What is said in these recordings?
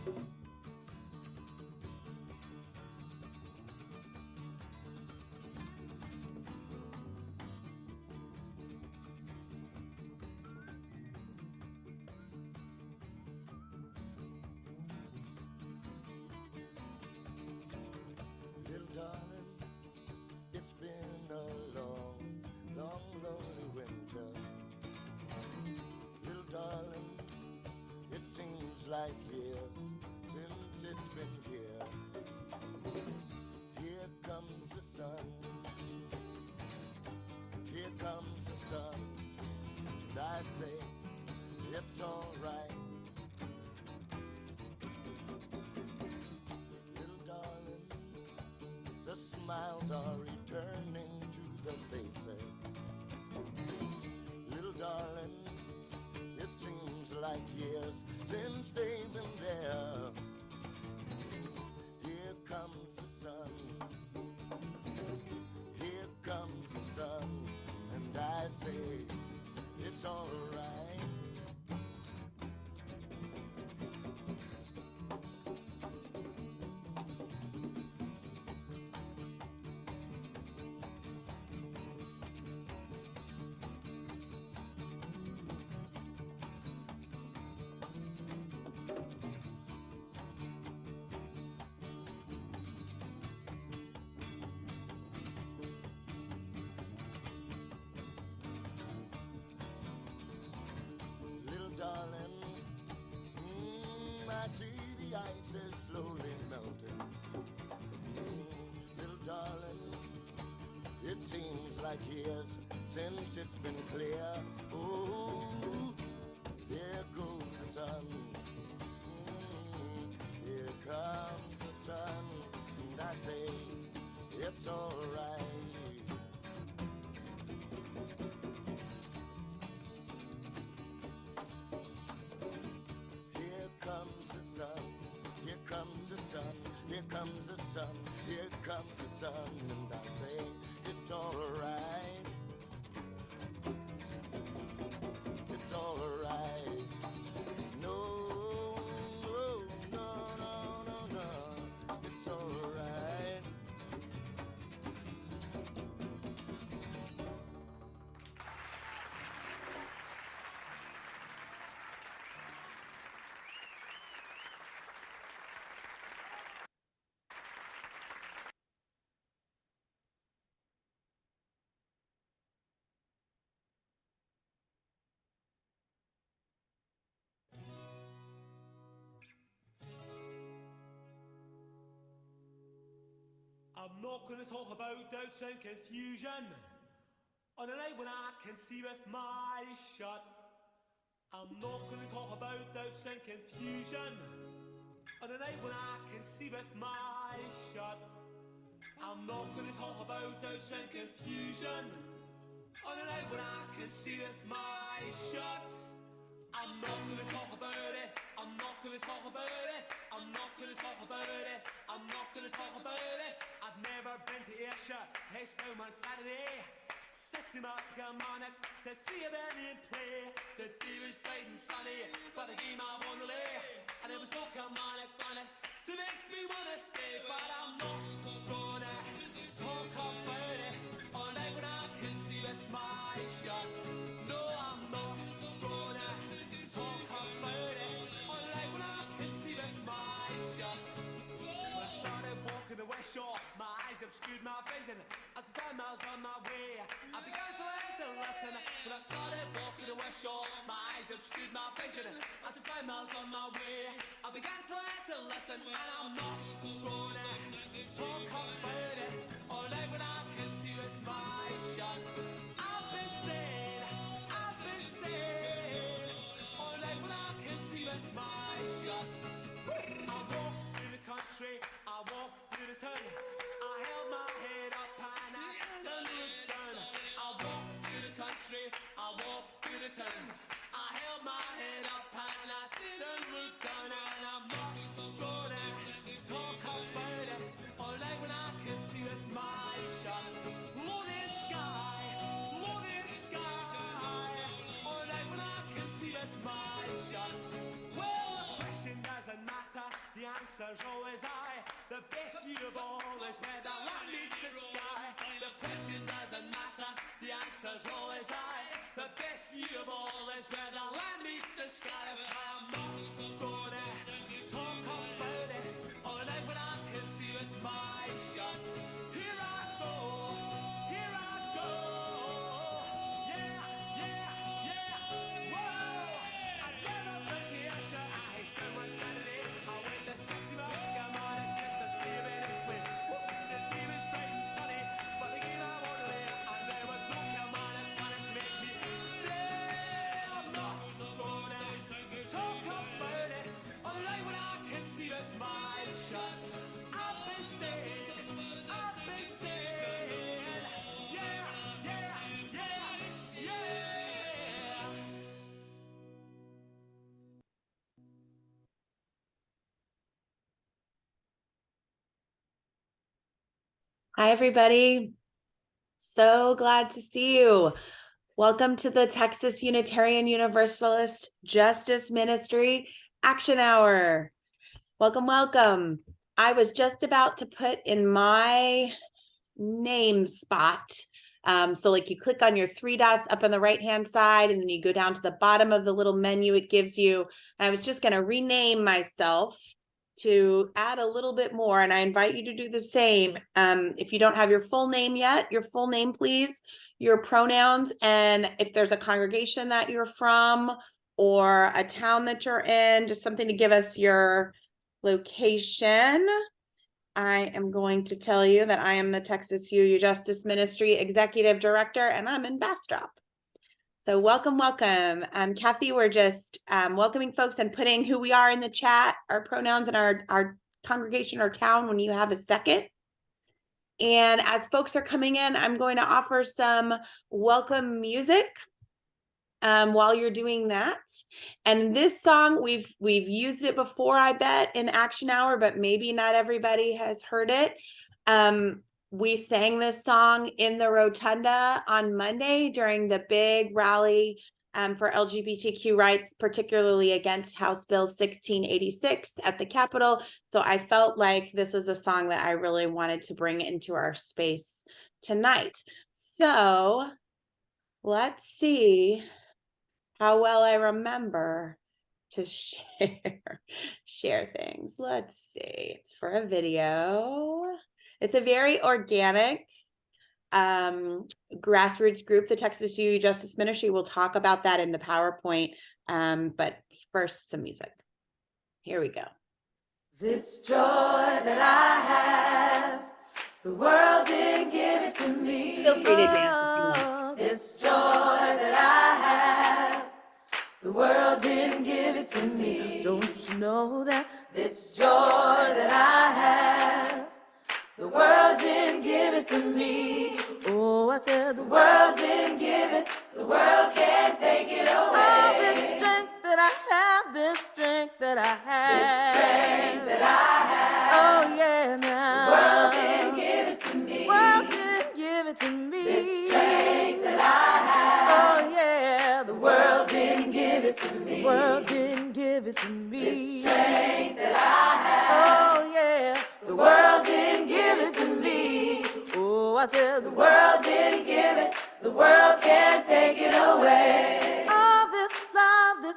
Little darling, it's been a long, long, lonely winter. Little darling, it seems like years since it's been here. Here comes the sun, here comes the sun, and I say it's alright. Little darling, the smiles are returning to the faces. Little darling, it seems like years since they've been there. Here comes the sun, here comes the sun, and I say it's alright. Darling, I see the ice is slowly melting. Little darling, it seems like years since it's been clear. Oh, there goes the sun. Here comes the sun, and I say it's alright. Here comes the sun, here comes the sun, here comes the sun, here comes the sun, and I say it's alright. It's alright. No, no, no, no, no, no, it's alright. I'm not going to talk about doubts and confusion on a night when I can see with my eyes shut. I'm not going to talk about doubts and confusion on a night when I can see with my eyes shut. I'm not going to talk about doubts and confusion on a night when I can see with my eyes shut. I'm not going to talk about it, I'm not going to talk about it, I'm not going to talk about it, I'm not going to talk about it. I've never been to Ayrshire, Hesh home on Saturday. 60 miles to Kilmarnock to see a band in play. The day was bright and sunny, but the game I won the lay. And it was no Kilmarnock bonnets to make me want to stay. But I'm not gonna talk about it all night when I can see with my eyes shut. No, I'm not gonna talk about it all night when I can see with my eyes shut. When I started walking the West Shore, my eyes obscured my vision. After 10 miles on my way, I began to learn to listen. When I started walking the West Shore, my eyes obscured my vision. After 5 miles on my way, I began to learn to listen. And I'm not gonna talk about it all night when I can see with my eyes shut. I've been saying all night when I can see with my eyes shut. I walked through the country, I walked through the town. I held my head up and I looked down. I walked through the country, I walked through the town. I held my head up and I didn't look down. And I'm not gonna talk about it all night when I can see Hi, everybody. So glad to see you. Welcome to the Texas Unitarian Universalist Justice Ministry Action Hour. Welcome, welcome. I was just about to put in my name spot. So like you click on your three dots up on the right-hand side, and then you go down to the bottom of the little menu it gives you. And I was just going to rename myself to add a little bit more, and I invite you to do the same. If you don't have your full name yet, your full name, please, your pronouns, and if there's a congregation that you're from or a town that you're in, just something to give us your location. I am going to tell you that I am the Texas UU Justice Ministry Executive Director, and I'm in Bastrop. So welcome, welcome. Kathy, we're just welcoming folks and putting who we are in the chat, our pronouns and our congregation or town when you have a second. And as folks are coming in, I'm going to offer some welcome music while you're doing that. And this song, we've used it before, I bet, in Action Hour, but maybe not everybody has heard it. We sang this song in the Rotunda on Monday during the big rally for LGBTQ rights, particularly against House Bill 1686 at the Capitol. So I felt like this is a song that I really wanted to bring into our space tonight. So let's see how well I remember to share things. Let's see. It's for a video. It's a very organic grassroots group, the Texas UU Justice Ministry. We'll talk about that in the PowerPoint. But first, some music. Here we go. This joy that I have, the world didn't give it to me. Feel free to dance if you want. This joy that I have, the world didn't give it to me. Don't you know that this joy that I have, the world didn't give it to me. Oh, I said the world didn't give it, the world can't take it away. Oh, this strength that I have, this strength that I have, this strength that I have. Oh, yeah, now. The world didn't give it to me. The world didn't give it to me. This strength that I have. Oh, yeah, the world didn't give it to me. The world didn't give it to me. This strength that I have. Oh, yeah, the world didn't give it to me. Oh, I said the world didn't give it, the world can't take it away. Oh, this love that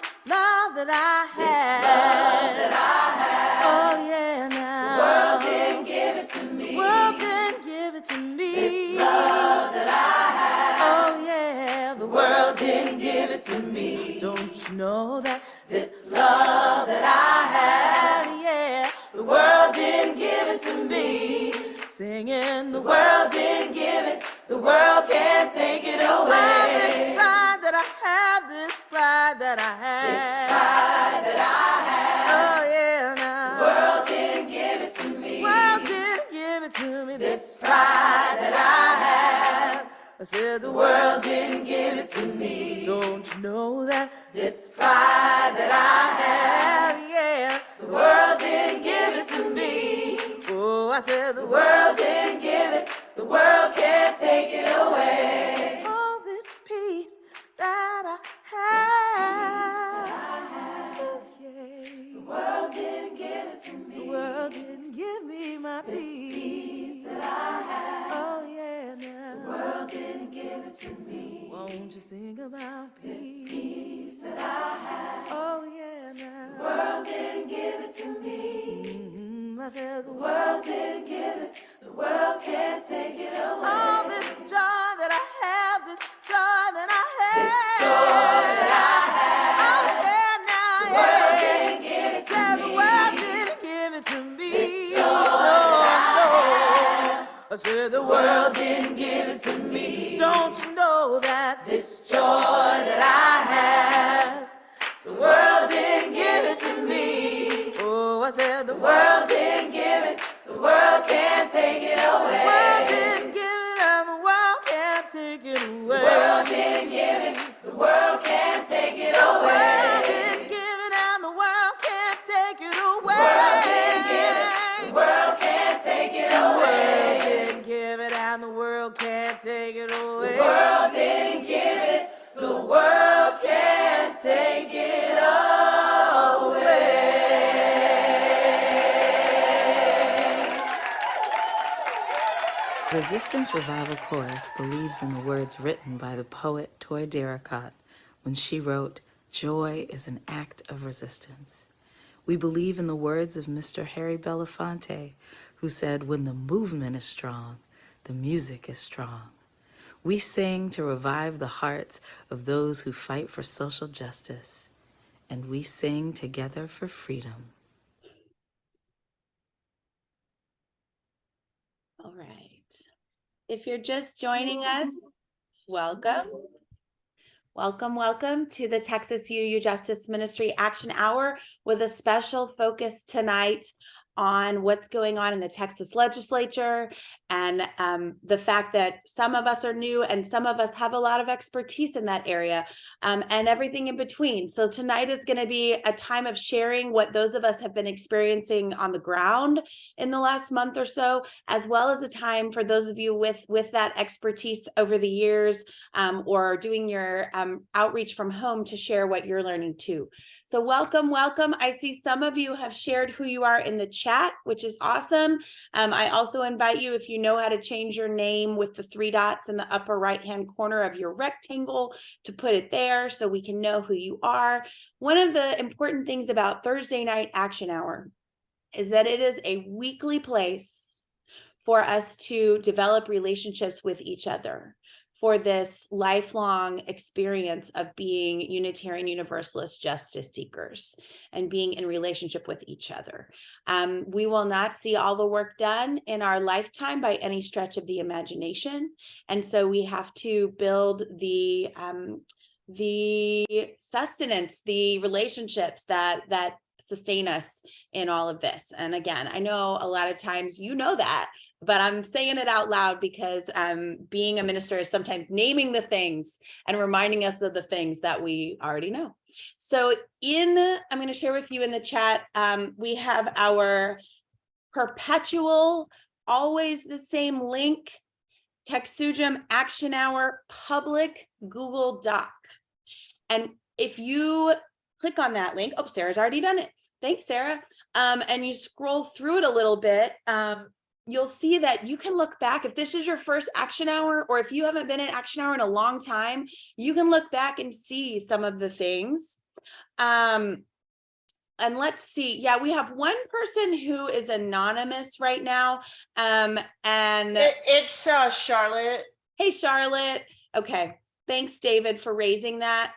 I have, this love that I have. Oh, yeah, now. The world didn't give it to me. The world didn't give it to me. This love that I have. Oh, yeah, the world didn't give it to me. Don't you know that this love that I have, yeah, the world didn't give it to me. Singing, the world didn't give it, the world can't take it away. Oh, this pride that I have, this pride that I have, this pride that I have. Oh, yeah, now. The world didn't give it to me. The world didn't give it to me. This pride that I have. I said the world didn't give it to me. Don't you know that this pride that I have, yeah, the world didn't give it to me. Oh, I said the world didn't give it, the world can't take it away. All this peace that I have, oh, yeah. The world didn't give it to me. The world didn't give me my peace that I have. Oh, yeah, now. The world didn't give it to me. Won't you sing about peace? This peace that I have. Oh, yeah, now. The world didn't give it to me. I said the world didn't give it, the world can't take it away. All this joy that I have, this joy that I have, this joy that I have. Oh, yeah, now, the world didn't give it to me. The world didn't give it to me. This joy that I have. I said the world didn't give it to me. Don't you know that this joy that I have, the world didn't give it to me. Oh, I said the world didn't give it, the world can't take it away. The world didn't give it and the world can't take it away. The world didn't give it, the world can't take it away. The world didn't give it and the world can't take it away. The world didn't give it, the world can't take it away. The world didn't give and the world can't take it away. The world didn't give it, the world can't take it away. Resistance Revival Chorus believes in the words written by the poet Toy Darracott when she wrote, "Joy is an act of resistance." We believe in the words of Mr. Harry Belafonte, who said, "When the movement is strong, the music is strong." We sing to revive the hearts of those who fight for social justice, and we sing together for freedom. All right. If you're just joining us, welcome. Welcome, welcome to the Texas UU Justice Ministry Action Hour with a special focus tonight on what's going on in the Texas Legislature and the fact that some of us are new and some of us have a lot of expertise in that area and everything in between. So tonight is going to be a time of sharing what those of us have been experiencing on the ground in the last month or so, as well as a time for those of you with that expertise over the years or doing your outreach from home to share what you're learning too. So welcome, welcome. I see some of you have shared who you are in the chat, which is awesome. I also invite you, if you know how to change your name with the 3 dots in the upper right-hand corner of your rectangle, to put it there so we can know who you are. One of the important things about Thursday Night Action Hour is that it is a weekly place for us to develop relationships with each other, for this lifelong experience of being Unitarian Universalist justice seekers and being in relationship with each other. We will not see all the work done in our lifetime by any stretch of the imagination. And so we have to build the sustenance, the relationships that sustain us in all of this. And again, I know a lot of times you know that, but I'm saying it out loud because being a minister is sometimes naming the things and reminding us of the things that we already know. So I'm going to share with you in the chat, we have our perpetual, always the same link, TXUUJM Action Hour public Google Doc. And if you click on that link, oh, Sarah's already done it. Thanks, Sarah. And you scroll through it a little bit, you'll see that you can look back. If this is your first Action Hour, or if you haven't been in Action Hour in a long time, you can look back and see some of the things. And let's see. Yeah, we have one person who is anonymous right now. And it's Charlotte. Hey, Charlotte. Okay. Thanks, David, for raising that.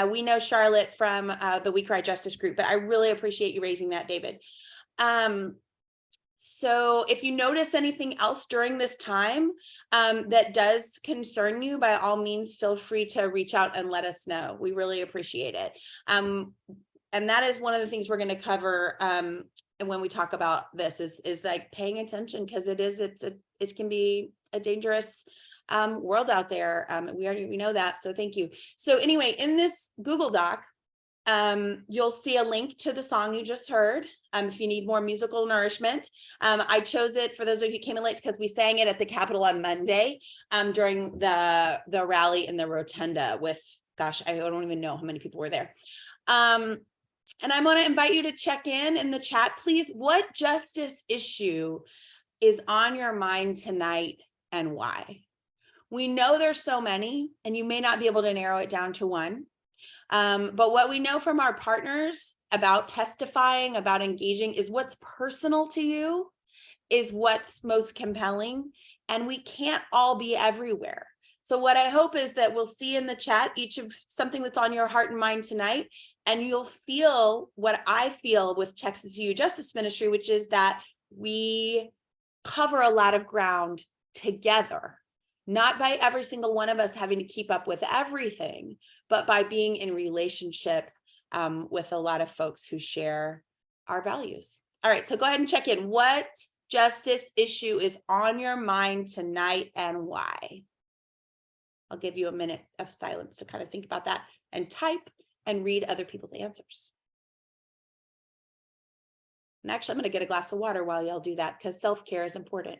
We know Charlotte from the We Cry Justice group, but I really appreciate you raising that, David. So if you notice anything else during this time that does concern you, by all means, feel free to reach out and let us know. We really appreciate it. And that is one of the things we're going to cover and when we talk about this is like paying attention, because it can be a dangerous world out there. We know that, so thank you. So anyway, in this Google Doc, you'll see a link to the song you just heard. If you need more musical nourishment, I chose it for those of you who came in late because we sang it at the Capitol on Monday during the rally in the rotunda with, gosh, I don't even know how many people were there. And I want to invite you to check in the chat, please. What justice issue is on your mind tonight and why? We know there's so many, and you may not be able to narrow it down to one. But what we know from our partners about testifying, about engaging, is what's personal to you is what's most compelling, and we can't all be everywhere. So what I hope is that we'll see in the chat each of something that's on your heart and mind tonight, and you'll feel what I feel with Texas UU Justice Ministry, which is that we cover a lot of ground together. Not by every single one of us having to keep up with everything, but by being in relationship with a lot of folks who share our values. All right, so go ahead and check in. What justice issue is on your mind tonight and why? I'll give you a minute of silence to kind of think about that and type and read other people's answers. And actually, I'm going to get a glass of water while y'all do that because self-care is important.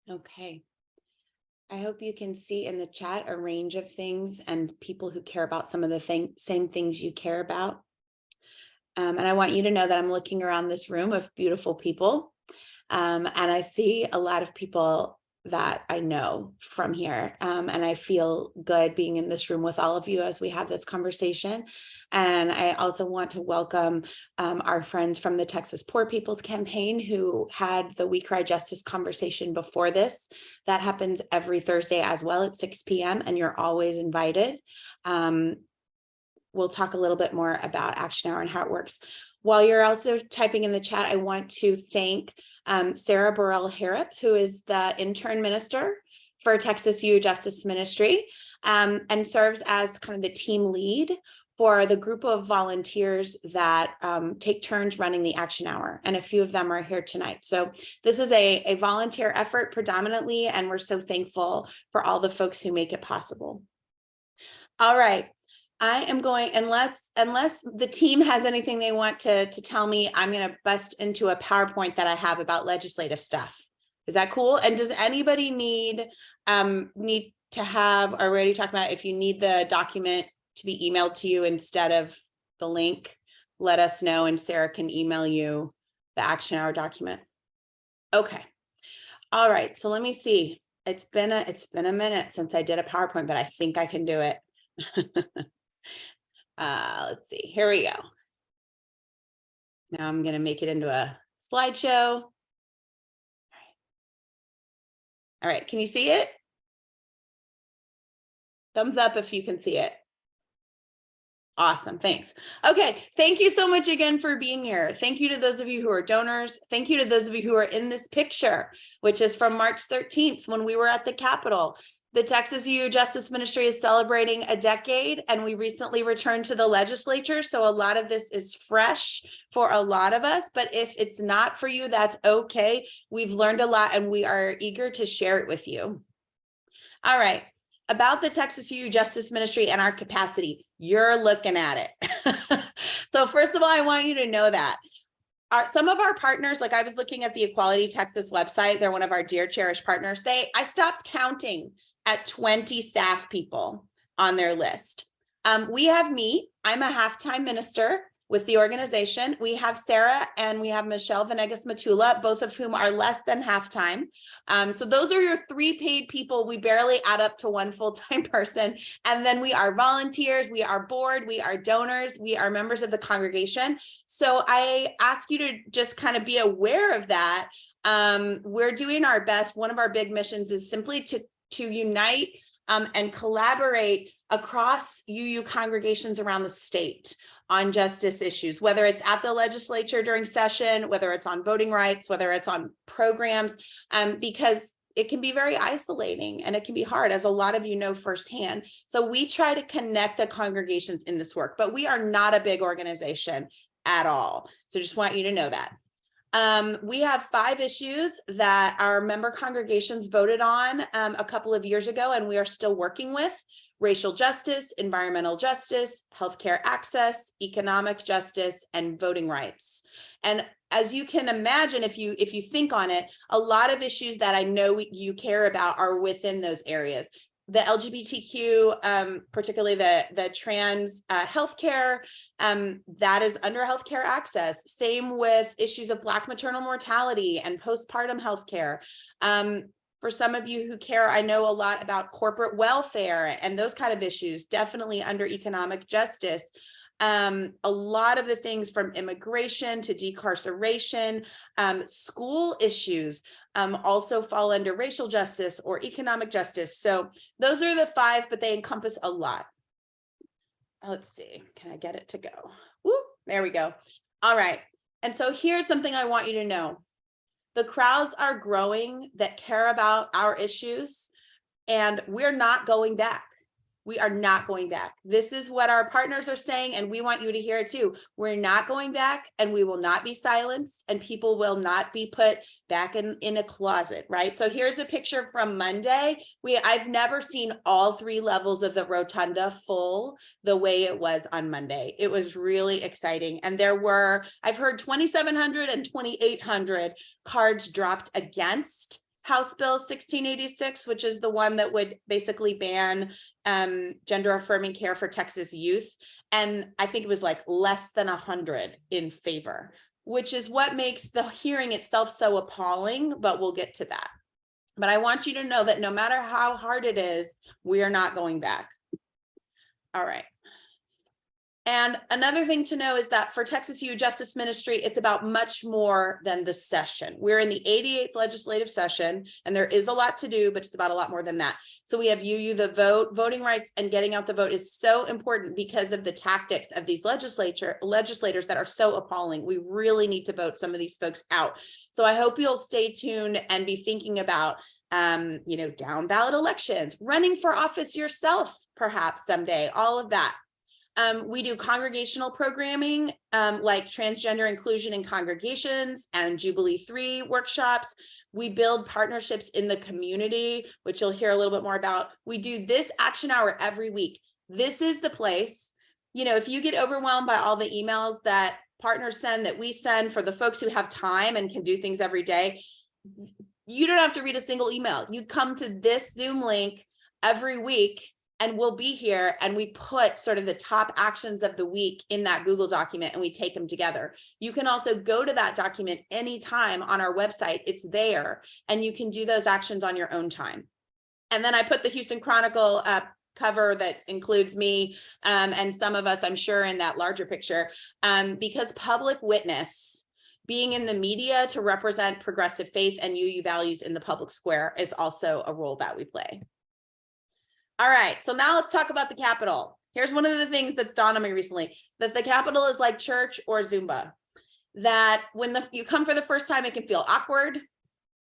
Okay. I hope you can see in the chat a range of things and people who care about some of the same things you care about. And I want you to know that I'm looking around this room of beautiful people. And I see a lot of people that I know from here. And I feel good being in this room with all of you as we have this conversation. And I also want to welcome our friends from the Texas Poor People's Campaign who had the We Cry Justice conversation before this. That happens every Thursday as well at 6 p.m. and you're always invited. We'll talk a little bit more about Action Hour and how it works. While you're also typing in the chat, I want to thank Sarah Burrell-Harrop, who is the intern minister for Texas UU Justice Ministry and serves as kind of the team lead for the group of volunteers that take turns running the Action Hour. And a few of them are here tonight. So this is a volunteer effort predominantly, and we're so thankful for all the folks who make it possible. All right. I am going, unless the team has anything they want to tell me, I'm going to bust into a PowerPoint that I have about legislative stuff. Is that cool? And does anybody need to have, or we already talked about, if you need the document to be emailed to you instead of the link, let us know and Sarah can email you the Action Hour document. Okay. All right. So let me see. It's been a minute since I did a PowerPoint, but I think I can do it. Let's see, here we go. Now I'm going to make it into a slideshow. All right, can you see it? Thumbs up if you can see it. Awesome, thanks. Okay, thank you so much again for being here. Thank you to those of you who are donors. Thank you to those of you who are in this picture, which is from March 13th when we were at the Capitol. The Texas UU Justice Ministry is celebrating a decade, and we recently returned to the legislature. So a lot of this is fresh for a lot of us, but if it's not for you, that's okay. We've learned a lot and we are eager to share it with you. All right, about the Texas UU Justice Ministry and our capacity, you're looking at it. So first of all, I want you to know that some of our partners, like I was looking at the Equality Texas website, they're one of our dear cherished partners. I stopped counting at 20 staff people on their list. We have me, I'm a half-time minister with the organization. We have Sarah and we have Michelle Venegas Matula, both of whom are less than half-time. So those are your 3 paid people. We barely add up to 1 full-time person. And then we are volunteers, we are board, we are donors, we are members of the congregation. So I ask you to just kind of be aware of that. We're doing our best. One of our big missions is simply to unite and collaborate across UU congregations around the state on justice issues, whether it's at the legislature during session, whether it's on voting rights, whether it's on programs, because it can be very isolating and it can be hard, as a lot of you know firsthand. So we try to connect the congregations in this work, but we are not a big organization at all. So just want you to know that. We have 5 issues that our member congregations voted on a couple of years ago, and we are still working with: racial justice, environmental justice, healthcare access, economic justice, and voting rights. And as you can imagine, if you think on it, a lot of issues that I know you care about are within those areas. The LGBTQ, particularly the trans healthcare, that is under healthcare access. Same with issues of Black maternal mortality and postpartum healthcare. For some of you who care, I know a lot about corporate welfare and those kind of issues, definitely under economic justice. A lot of the things from immigration to decarceration, school issues also fall under racial justice or economic justice. So those are the 5, but they encompass a lot. Let's see, can I get it to go? Woo, there we go. All right, and so here's something I want you to know. The crowds are growing that care about our issues, and we're not going back. We are not going back. This is what our partners are saying, and we want you to hear it too. We're not going back, and we will not be silenced, and people will not be put back in a closet, right? So here's a picture from Monday. I've never seen all 3 levels of the rotunda full the way it was on Monday. It was really exciting. And there were, I've heard 2,700 and 2,800 cards dropped against House Bill 1686, which is the one that would basically ban gender affirming care for Texas youth. And I think it was like less than 100 in favor, which is what makes the hearing itself so appalling, but we'll get to that. But I want you to know that no matter how hard it is, we are not going back. All right. And another thing to know is that for Texas UU Justice Ministry, it's about much more than the session. We're in the 88th legislative session, and there is a lot to do, but it's about a lot more than that. So we have UU the vote, voting rights, and getting out the vote is so important because of the tactics of these legislators that are so appalling. We really need to vote some of these folks out. So I hope you'll stay tuned and be thinking about down ballot elections, running for office yourself, perhaps someday, all of that. We do congregational programming like transgender inclusion in congregations and Jubilee 3 workshops. We build partnerships in the community, which you'll hear a little bit more about. We do this action hour every week. This is the place, if you get overwhelmed by all the emails that partners send, that we send for the folks who have time and can do things every day, you don't have to read a single email. You come to this Zoom link every week and we'll be here, and we put sort of the top actions of the week in that Google document and we take them together. You can also go to that document anytime on our website. It's there, and you can do those actions on your own time. And then I put the Houston Chronicle cover that includes me and some of us, I'm sure, in that larger picture, because public witness, being in the media to represent progressive faith and UU values in the public square, is also a role that we play. All right, so now let's talk about the Capitol. Here's one of the things that's dawned on me recently, that the Capitol is like church or Zumba, that when you come for the first time, it can feel awkward.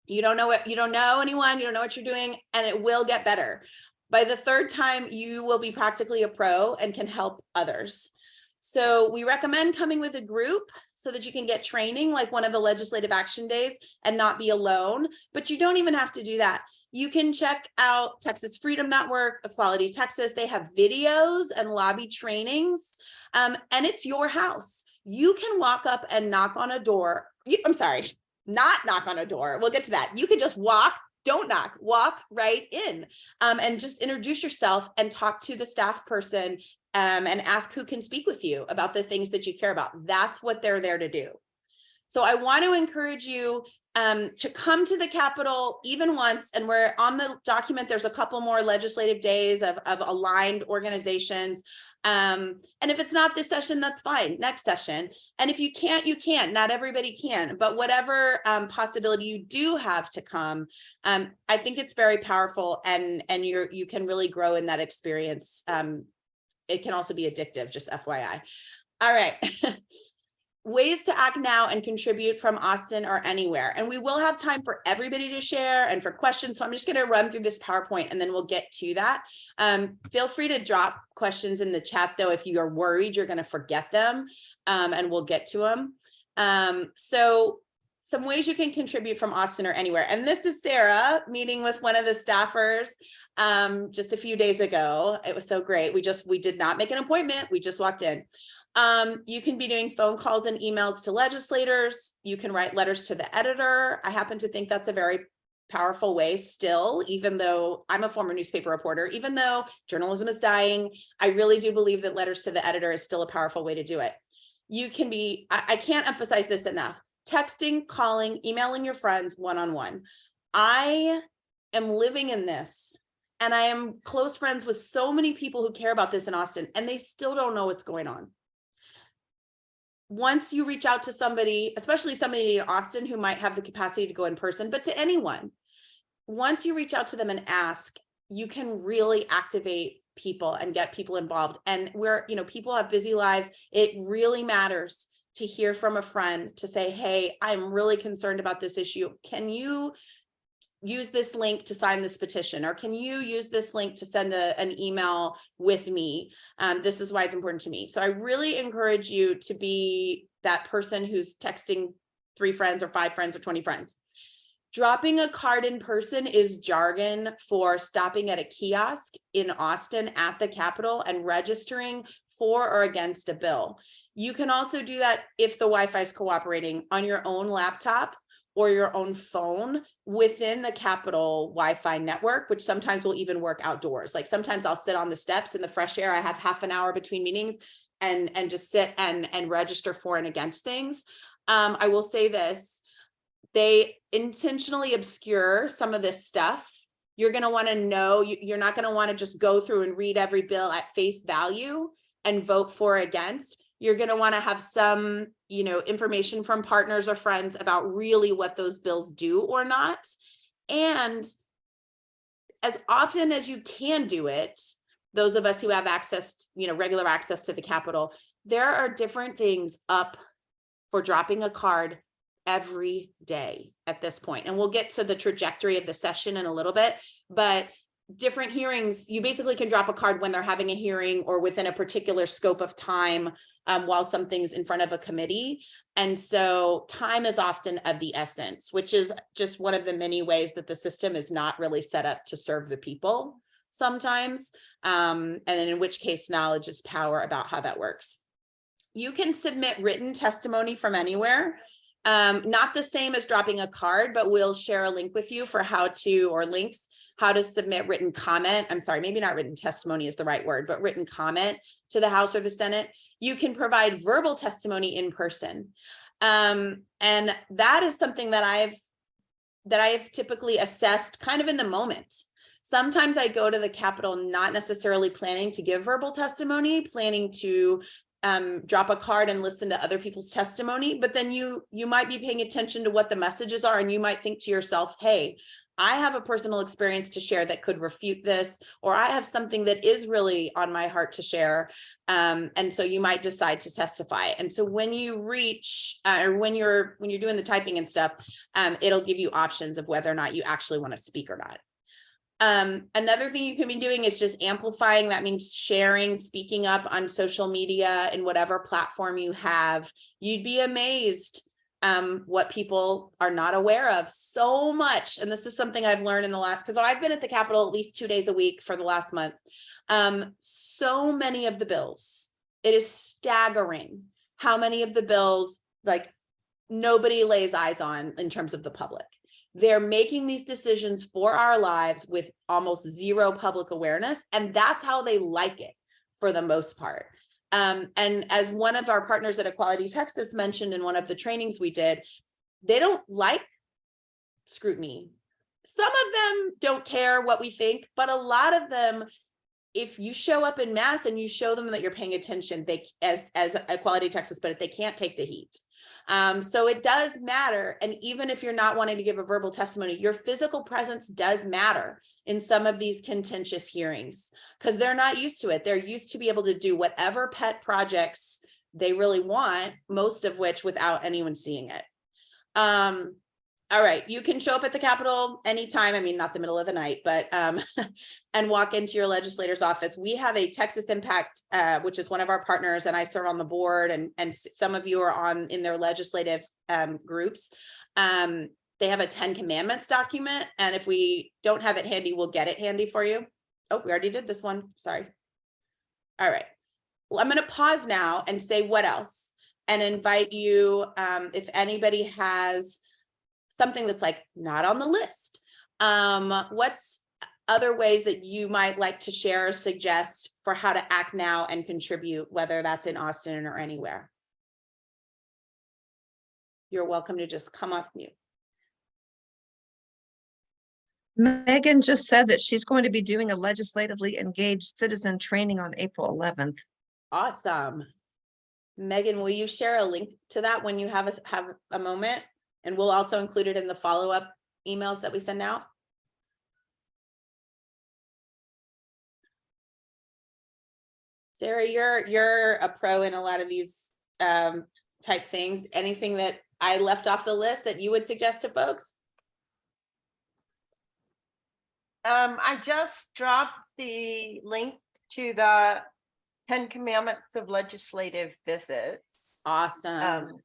You don't know anyone, you don't know what you're doing, and it will get better. By the third time, you will be practically a pro and can help others. So we recommend coming with a group so that you can get training like one of the legislative action days and not be alone, but you don't even have to do that. You can check out Texas Freedom Network, Equality Texas. They have videos and lobby trainings, and it's your house. You can walk up and knock on a door. Not knock on a door. We'll get to that. You can just walk, don't knock, walk right in and just introduce yourself and talk to the staff person and ask who can speak with you about the things that you care about. That's what they're there to do. So I want to encourage you to come to the Capitol even once, and we're on the document. There's a couple more legislative days of aligned organizations. And if it's not this session, that's fine, next session. And if you can't, you can't. Not everybody can, but whatever possibility you do have to come, I think it's very powerful, and you can really grow in that experience. It can also be addictive, just FYI. All right. Ways to act now and contribute from Austin or anywhere. And we will have time for everybody to share and for questions. So I'm just going to run through this PowerPoint and then we'll get to that. Feel free to drop questions in the chat, though, if you are worried you're going to forget them, and we'll get to them. So some ways you can contribute from Austin or anywhere. And this is Sarah meeting with one of the staffers just a few days ago. It was so great. We did not make an appointment. We just walked in. You can be doing phone calls and emails to legislators. You can write letters to the editor. I happen to think that's a very powerful way still, even though I'm a former newspaper reporter, even though journalism is dying, I really do believe that letters to the editor is still a powerful way to do it. You can be, I can't emphasize this enough, texting, calling, emailing your friends one-on-one. I am living in this, and I am close friends with so many people who care about this in Austin, and they still don't know what's going on. Once you reach out to somebody, especially somebody in Austin who might have the capacity to go in person, but to anyone, once you reach out to them and ask, you can really activate people and get people involved. And people have busy lives. It really matters to hear from a friend to say, hey, I'm really concerned about this issue. Can you use this link to sign this petition? Or can you use this link to send an email with me? This is why it's important to me. So I really encourage you to be that person who's texting 3 friends or 5 friends or 20 friends. Dropping a card in person is jargon for stopping at a kiosk in Austin at the Capitol and registering for or against a bill. You can also do that if the Wi-Fi is cooperating on your own laptop, or your own phone within the Capitol Wi-Fi network, which sometimes will even work outdoors. Like sometimes I'll sit on the steps in the fresh air. I have half an hour between meetings and just sit and register for and against things. I will say this, they intentionally obscure some of this stuff. You're going to want to know, you're not going to want to just go through and read every bill at face value and vote for or against. You're going to want to have some, information from partners or friends about really what those bills do or not. And as often as you can do it, those of us who have access, regular access to the Capitol, there are different things up for dropping a card every day at this point. And we'll get to the trajectory of the session in a little bit, but different hearings, you basically can drop a card when they're having a hearing or within a particular scope of time while something's in front of a committee. And so time is often of the essence, which is just one of the many ways that the system is not really set up to serve the people sometimes. And then in which case knowledge is power about how that works. You can submit written testimony from anywhere. Not the same as dropping a card, but we'll share a link with you for how to submit written comment. I'm sorry, maybe not written testimony is the right word, but written comment to the House or the Senate. You can provide verbal testimony in person. And that is something that I've typically assessed kind of in the moment. Sometimes I go to the Capitol not necessarily planning to give verbal testimony, planning to drop a card and listen to other people's testimony, but then you might be paying attention to what the messages are, and you might think to yourself, hey, I have a personal experience to share that could refute this, or I have something that is really on my heart to share. And so you might decide to testify. And so when you reach, or when you're doing the typing and stuff, it'll give you options of whether or not you actually want to speak or not. Another thing you can be doing is just amplifying. That means sharing, speaking up on social media and whatever platform you have. You'd be amazed what people are not aware of so much. And this is something I've learned in the last, because I've been at the Capitol at least 2 days a week for the last month. So many of the bills, it is staggering how many of the bills like nobody lays eyes on in terms of the public. They're making these decisions for our lives with almost zero public awareness, and that's how they like it for the most part. And as one of our partners at Equality Texas mentioned in one of the trainings we did, they don't like scrutiny. Some of them don't care what we think, but a lot of them, if you show up in mass and you show them that you're paying attention, they, as Equality Texas, but they can't take the heat. So it does matter. And even if you're not wanting to give a verbal testimony, your physical presence does matter in some of these contentious hearings, because they're not used to it. They're used to be able to do whatever pet projects they really want, most of which without anyone seeing it. All right, you can show up at the Capitol anytime. I mean, not the middle of the night, but and walk into your legislator's office. We have a Texas Impact, which is one of our partners, and I serve on the board, and some of you are in their legislative groups. They have a 10 Commandments document, and if we don't have it handy, we'll get it handy for you. Oh, we already did this one. Sorry. All right. Well, I'm going to pause now and say what else, and invite you, if anybody has something that's like not on the list. What's other ways that you might like to share or suggest for how to act now and contribute, whether that's in Austin or anywhere? You're welcome to just come off mute. Megan just said that she's going to be doing a legislatively engaged citizen training on April 11th. Awesome. Megan, will you share a link to that when you have a moment? And we'll also include it in the follow-up emails that we send out. Sarah, you're a pro in a lot of these type things. Anything that I left off the list that you would suggest to folks? I just dropped the link to the 10 Commandments of Legislative Visits. Awesome.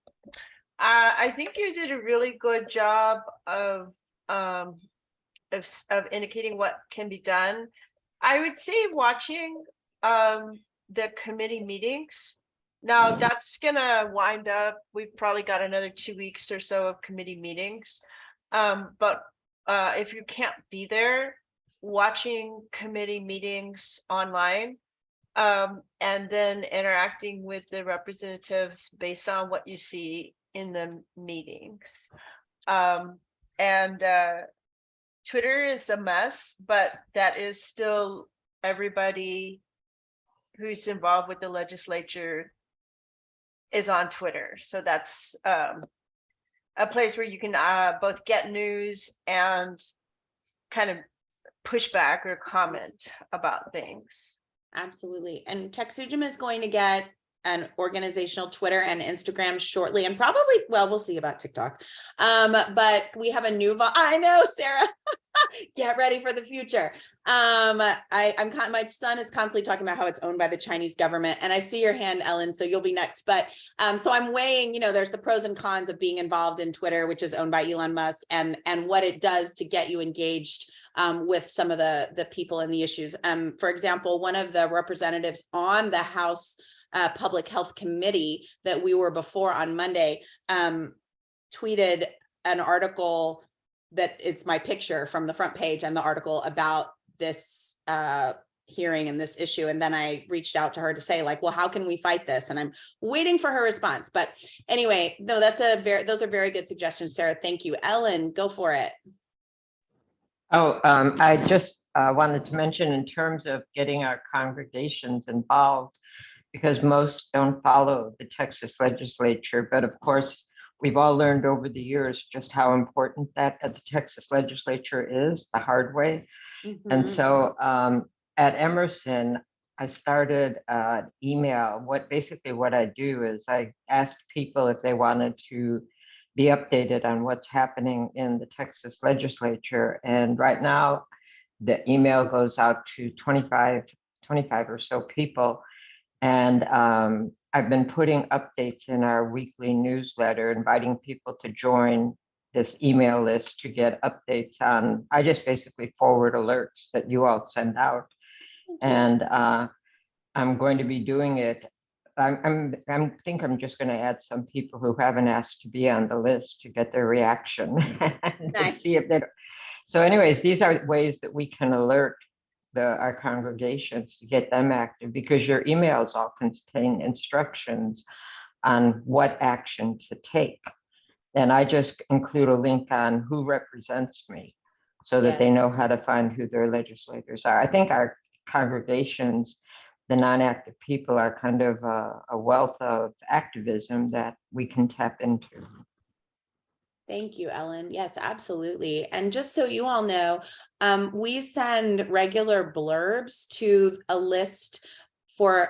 I think you did a really good job of indicating what can be done. I would say watching the committee meetings Now that's gonna wind up. We've probably got another 2 weeks or so of committee meetings. But if you can't be there, watching committee meetings online, and then interacting with the representatives based on what you see in the meetings. And Twitter is a mess, but that is still everybody who's involved with the legislature is on Twitter. So that's a place where you can both get news and kind of push back or comment about things. Absolutely. And TXUUJM is going to get an organizational Twitter and Instagram shortly, and probably, well, we'll see about TikTok. But we have a new, I know, Sarah, get ready for the future. My son is constantly talking about how it's owned by the Chinese government, and I see your hand, Ellen, so you'll be next. But so I'm weighing, there's the pros and cons of being involved in Twitter, which is owned by Elon Musk, and what it does to get you engaged with some of the people and the issues. For example, one of the representatives on the House Public Health Committee that we were before on Monday tweeted an article that it's my picture from the front page and the article about this hearing and this issue. And then I reached out to her to say, like, well, how can we fight this? And I'm waiting for her response. But anyway, no, those are very good suggestions, Sarah. Thank you. Ellen, go for it. Oh, I just wanted to mention in terms of getting our congregations involved, because most don't follow the Texas legislature. But of course, we've all learned over the years just how important that at the Texas legislature is, the hard way. Mm-hmm. And so at Emerson, I started an email. What I do is I ask people if they wanted to be updated on what's happening in the Texas legislature. And right now, the email goes out to 25 or so people. And I've been putting updates in our weekly newsletter, inviting people to join this email list to get updates on. I just basically forward alerts that you all send out. And I'm going to be doing it. I think I'm just going to add some people who haven't asked to be on the list to get their reaction. Nice. To see if they. So anyways, these are ways that we can alert our congregations to get them active, because your emails all contain instructions on what action to take. And I just include a link on who represents me so that they know how to find who their legislators are. I think our congregations, the non-active people, are kind of a wealth of activism that we can tap into. Thank you, Ellen. Yes, absolutely. And just so you all know, we send regular blurbs to a list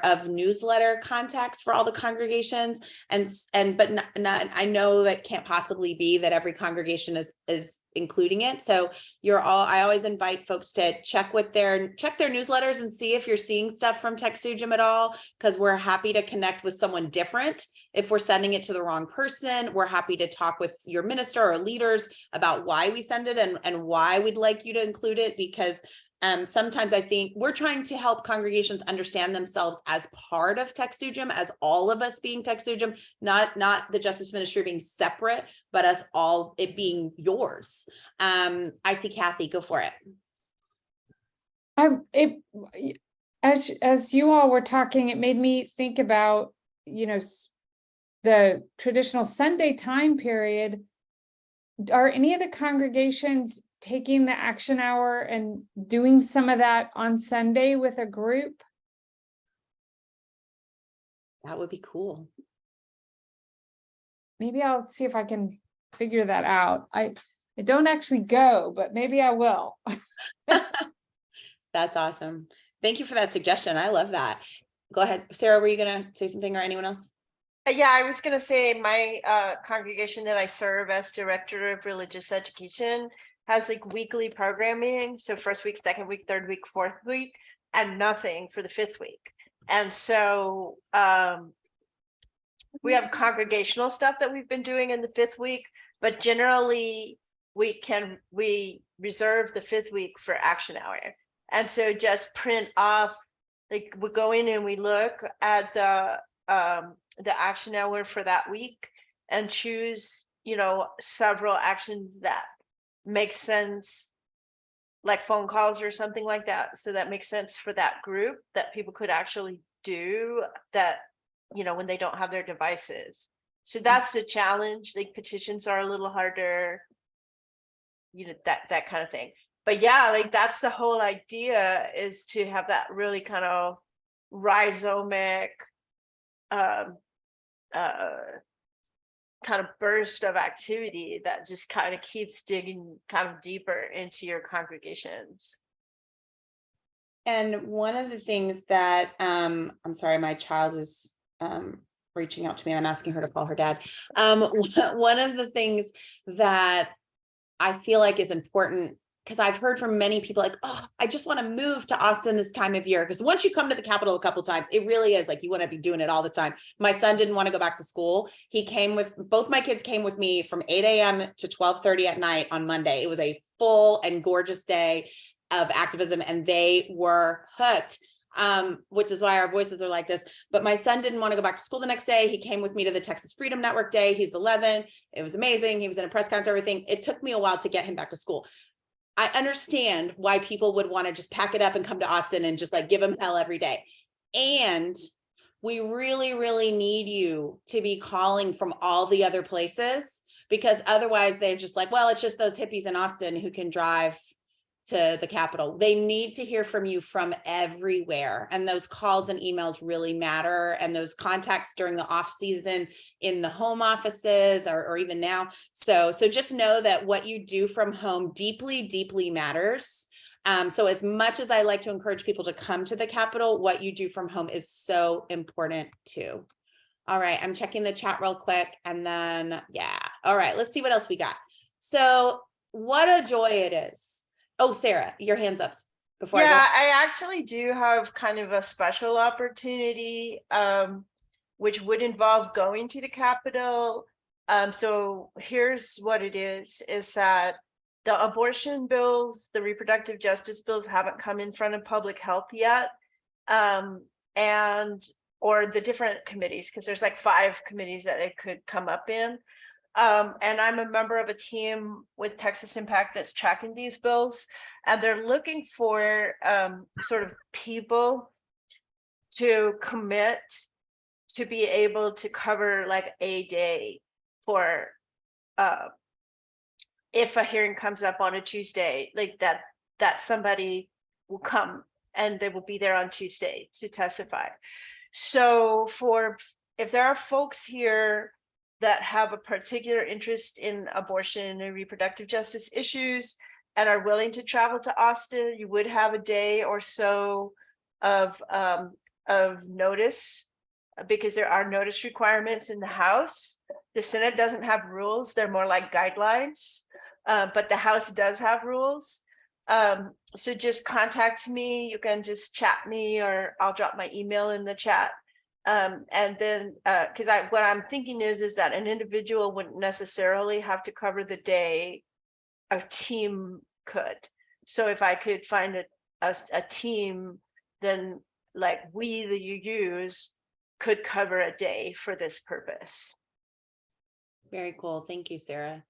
of newsletter contacts for all the congregations, but not I know that can't possibly be that every congregation is including it. So I always invite folks to check their newsletters and see if you're seeing stuff from TXUUJM at all, because we're happy to connect with someone different. If we're sending it to the wrong person, we're happy to talk with your minister or leaders about why we send it and why we'd like you to include it, because sometimes I think we're trying to help congregations understand themselves as part of TXUUJM, as all of us being TXUUJM, not the justice ministry being separate, but us all it being yours. I see Kathy, go for it. As you all were talking, it made me think about, the traditional Sunday time period. Are any of the congregations taking the action hour and doing some of that on Sunday with a group? That would be cool. Maybe I'll see if I can figure that out. I don't actually go, but maybe I will. That's awesome. Thank you for that suggestion. I love that. Go ahead. Sarah, were you going to say something, or anyone else? Yeah, I was going to say my congregation that I serve as director of religious education has like weekly programming. So first week, second week, third week, fourth week, and nothing for the fifth week. And so we have congregational stuff that we've been doing in the fifth week, but generally we reserve the fifth week for action hour. And so just print off, like we go in and we look at the the action hour for that week and choose, several actions that make sense, like phone calls or something like that. So that makes sense for that group that people could actually do that, when they don't have their devices. So that's the challenge. Like petitions are a little harder, that kind of thing. But yeah, like that's the whole idea, is to have that really kind of rhizomic kind of burst of activity that just kind of keeps digging kind of deeper into your congregations. And one of the things that, I'm sorry, my child is reaching out to me and I'm asking her to call her dad. One of the things that I feel like is important, because I've heard from many people like, oh, I just want to move to Austin this time of year. Because once you come to the Capitol a couple of times, it really is like you want to be doing it all the time. My son didn't want to go back to school. He came with, both my kids came with me from 8 a.m. to 12:30 at night on Monday. It was a full and gorgeous day of activism, and they were hooked. Which is why our voices are like this. But my son didn't want to go back to school the next day. He came with me to the Texas Freedom Network Day. He's 11. It was amazing. He was in a press conference, everything. It took me a while to get him back to school. I understand why people would want to just pack it up and come to Austin and just like give him hell every day. And we really, really need you to be calling from all the other places, because otherwise they're just like, well, it's just those hippies in Austin who can drive to the Capitol. They need to hear from you from everywhere. And those calls and emails really matter. And those contacts during the off season in the home offices or even now. So just know that what you do from home deeply, deeply matters. So as much as I like to encourage people to come to the Capitol, what you do from home is so important too. All right, I'm checking the chat real quick and then, yeah. All right, let's see what else we got. So what a joy it is. Oh, Sarah, your hand's up before. Yeah, I actually do have kind of a special opportunity, which would involve going to the Capitol. So here's what it is that the abortion bills, the reproductive justice bills haven't come in front of public health yet. Or the different committees, because there's like 5 committees that it could come up in. And I'm a member of a team with Texas Impact that's tracking these bills, and they're looking for sort of people to commit to be able to cover like a day for if a hearing comes up on a Tuesday, like that somebody will come and they will be there on Tuesday to testify. So if there are folks here that have a particular interest in abortion and reproductive justice issues and are willing to travel to Austin, you would have a day or so of notice, because there are notice requirements in the House. The Senate doesn't have rules, they're more like guidelines, but the House does have rules. So just contact me, you can just chat me, or I'll drop my email in the chat. And then because what I'm thinking is that an individual wouldn't necessarily have to cover the day, a team could. So if I could find a team, then like we, the UUs, could cover a day for this purpose. Very cool. Thank you, Sarah.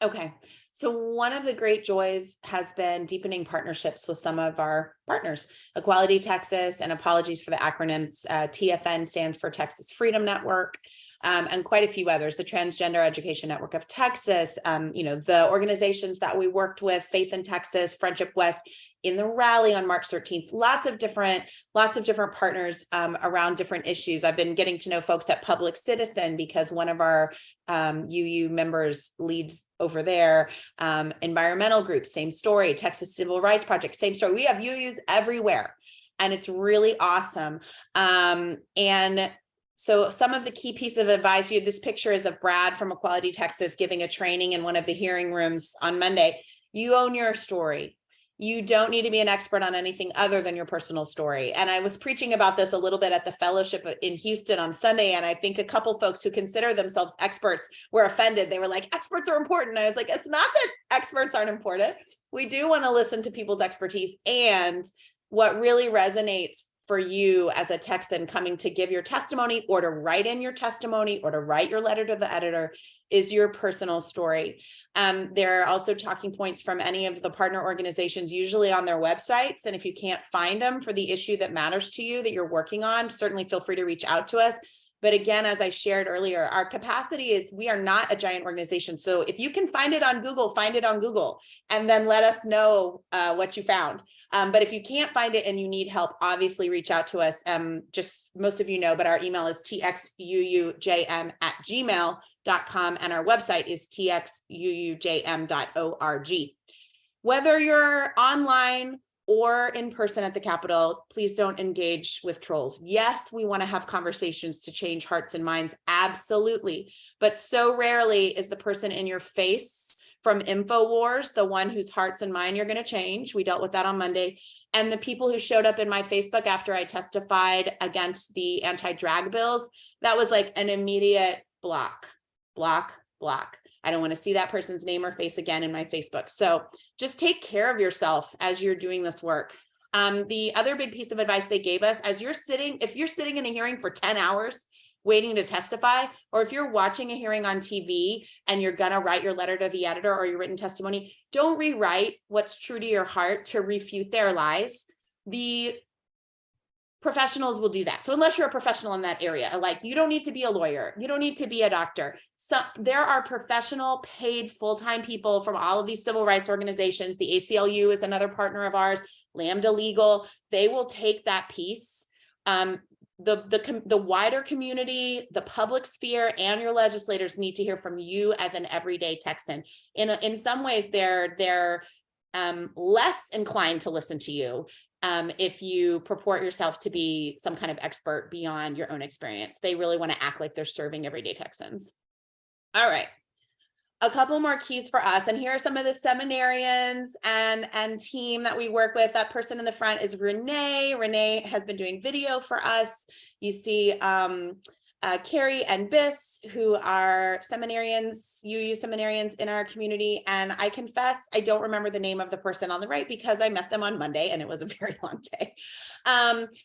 Okay, so one of the great joys has been deepening partnerships with some of our partners, Equality Texas, and apologies for the acronyms, TFN stands for Texas Freedom Network, and quite a few others, the Transgender Education Network of Texas, the organizations that we worked with, Faith in Texas, Friendship West, in the rally on March 13th, lots of different partners around different issues. I've been getting to know folks at Public Citizen because one of our UU members leads over there. Environmental groups, same story. Texas Civil Rights Project, same story. We have UUs everywhere, and it's really awesome. And so some of the key pieces of advice, this picture is of Brad from Equality Texas giving a training in one of the hearing rooms on Monday. You own your story. You don't need to be an expert on anything other than your personal story. And I was preaching about this a little bit at the fellowship in Houston on Sunday. And I think a couple folks who consider themselves experts were offended. They were like, experts are important. I was like, it's not that experts aren't important. We do want to listen to people's expertise. And what really resonates for you as a Texan coming to give your testimony or to write in your testimony or to write your letter to the editor is your personal story. There are also talking points from any of the partner organizations, usually on their websites. And if you can't find them for the issue that matters to you that you're working on, certainly feel free to reach out to us. But again, as I shared earlier, our capacity is we are not a giant organization. So if you can find it on Google, find it on Google, and then let us know what you found. But if you can't find it and you need help, obviously reach out to us. Just most of you know, but our email is TXUUJM@gmail.com and our website is TXUUJM.org. Whether you're online or in person at the Capitol, please don't engage with trolls. Yes, we want to have conversations to change hearts and minds, absolutely. But so rarely is the person in your face from InfoWars the one whose hearts and mind you're going to change. We dealt with that on Monday. And the people who showed up in my Facebook after I testified against the anti-drag bills, that was like an immediate block. I don't want to see that person's name or face again in my Facebook. So just take care of yourself as you're doing this work. The other big piece of advice they gave us, if you're sitting in a hearing for 10 hours waiting to testify, or if you're watching a hearing on TV and you're going to write your letter to the editor or your written testimony, don't rewrite what's true to your heart to refute their lies. The professionals will do that. So unless you're a professional in that area, like you don't need to be a lawyer, you don't need to be a doctor. So there are professional paid full-time people from all of these civil rights organizations. The ACLU is another partner of ours, Lambda Legal. They will take that piece. The wider community, the public sphere, and your legislators need to hear from you as an everyday Texan. In some ways, they're less inclined to listen to you if you purport yourself to be some kind of expert beyond your own experience. They really want to act like they're serving everyday Texans. All right. A couple more keys for us. And here are some of the seminarians and team that we work with. That person in the front is Renee. Renee has been doing video for us. You see Carrie and Biss, who are seminarians, UU seminarians in our community. And I confess, I don't remember the name of the person on the right because I met them on Monday and it was a very long day.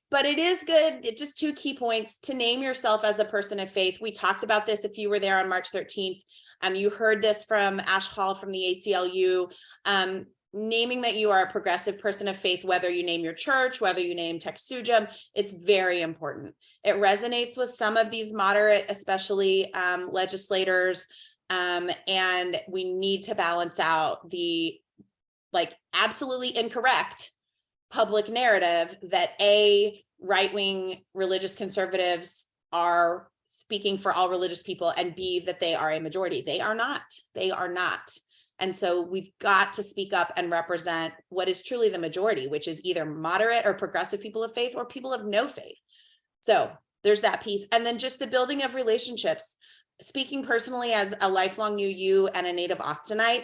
But it is good, just 2 key points to name yourself as a person of faith. We talked about this if you were there on March 13th. You heard this from Ash Hall from the ACLU. Naming that you are a progressive person of faith, whether you name your church, whether you name TXUUJM, it's very important. It resonates with some of these moderate, especially legislators, and we need to balance out the absolutely incorrect public narrative that right-wing religious conservatives are speaking for all religious people, and B, that they are a majority. They are not. And so we've got to speak up and represent what is truly the majority, which is either moderate or progressive people of faith or people of no faith. So there's that piece. And then just the building of relationships. Speaking personally as a lifelong UU and a native Austinite,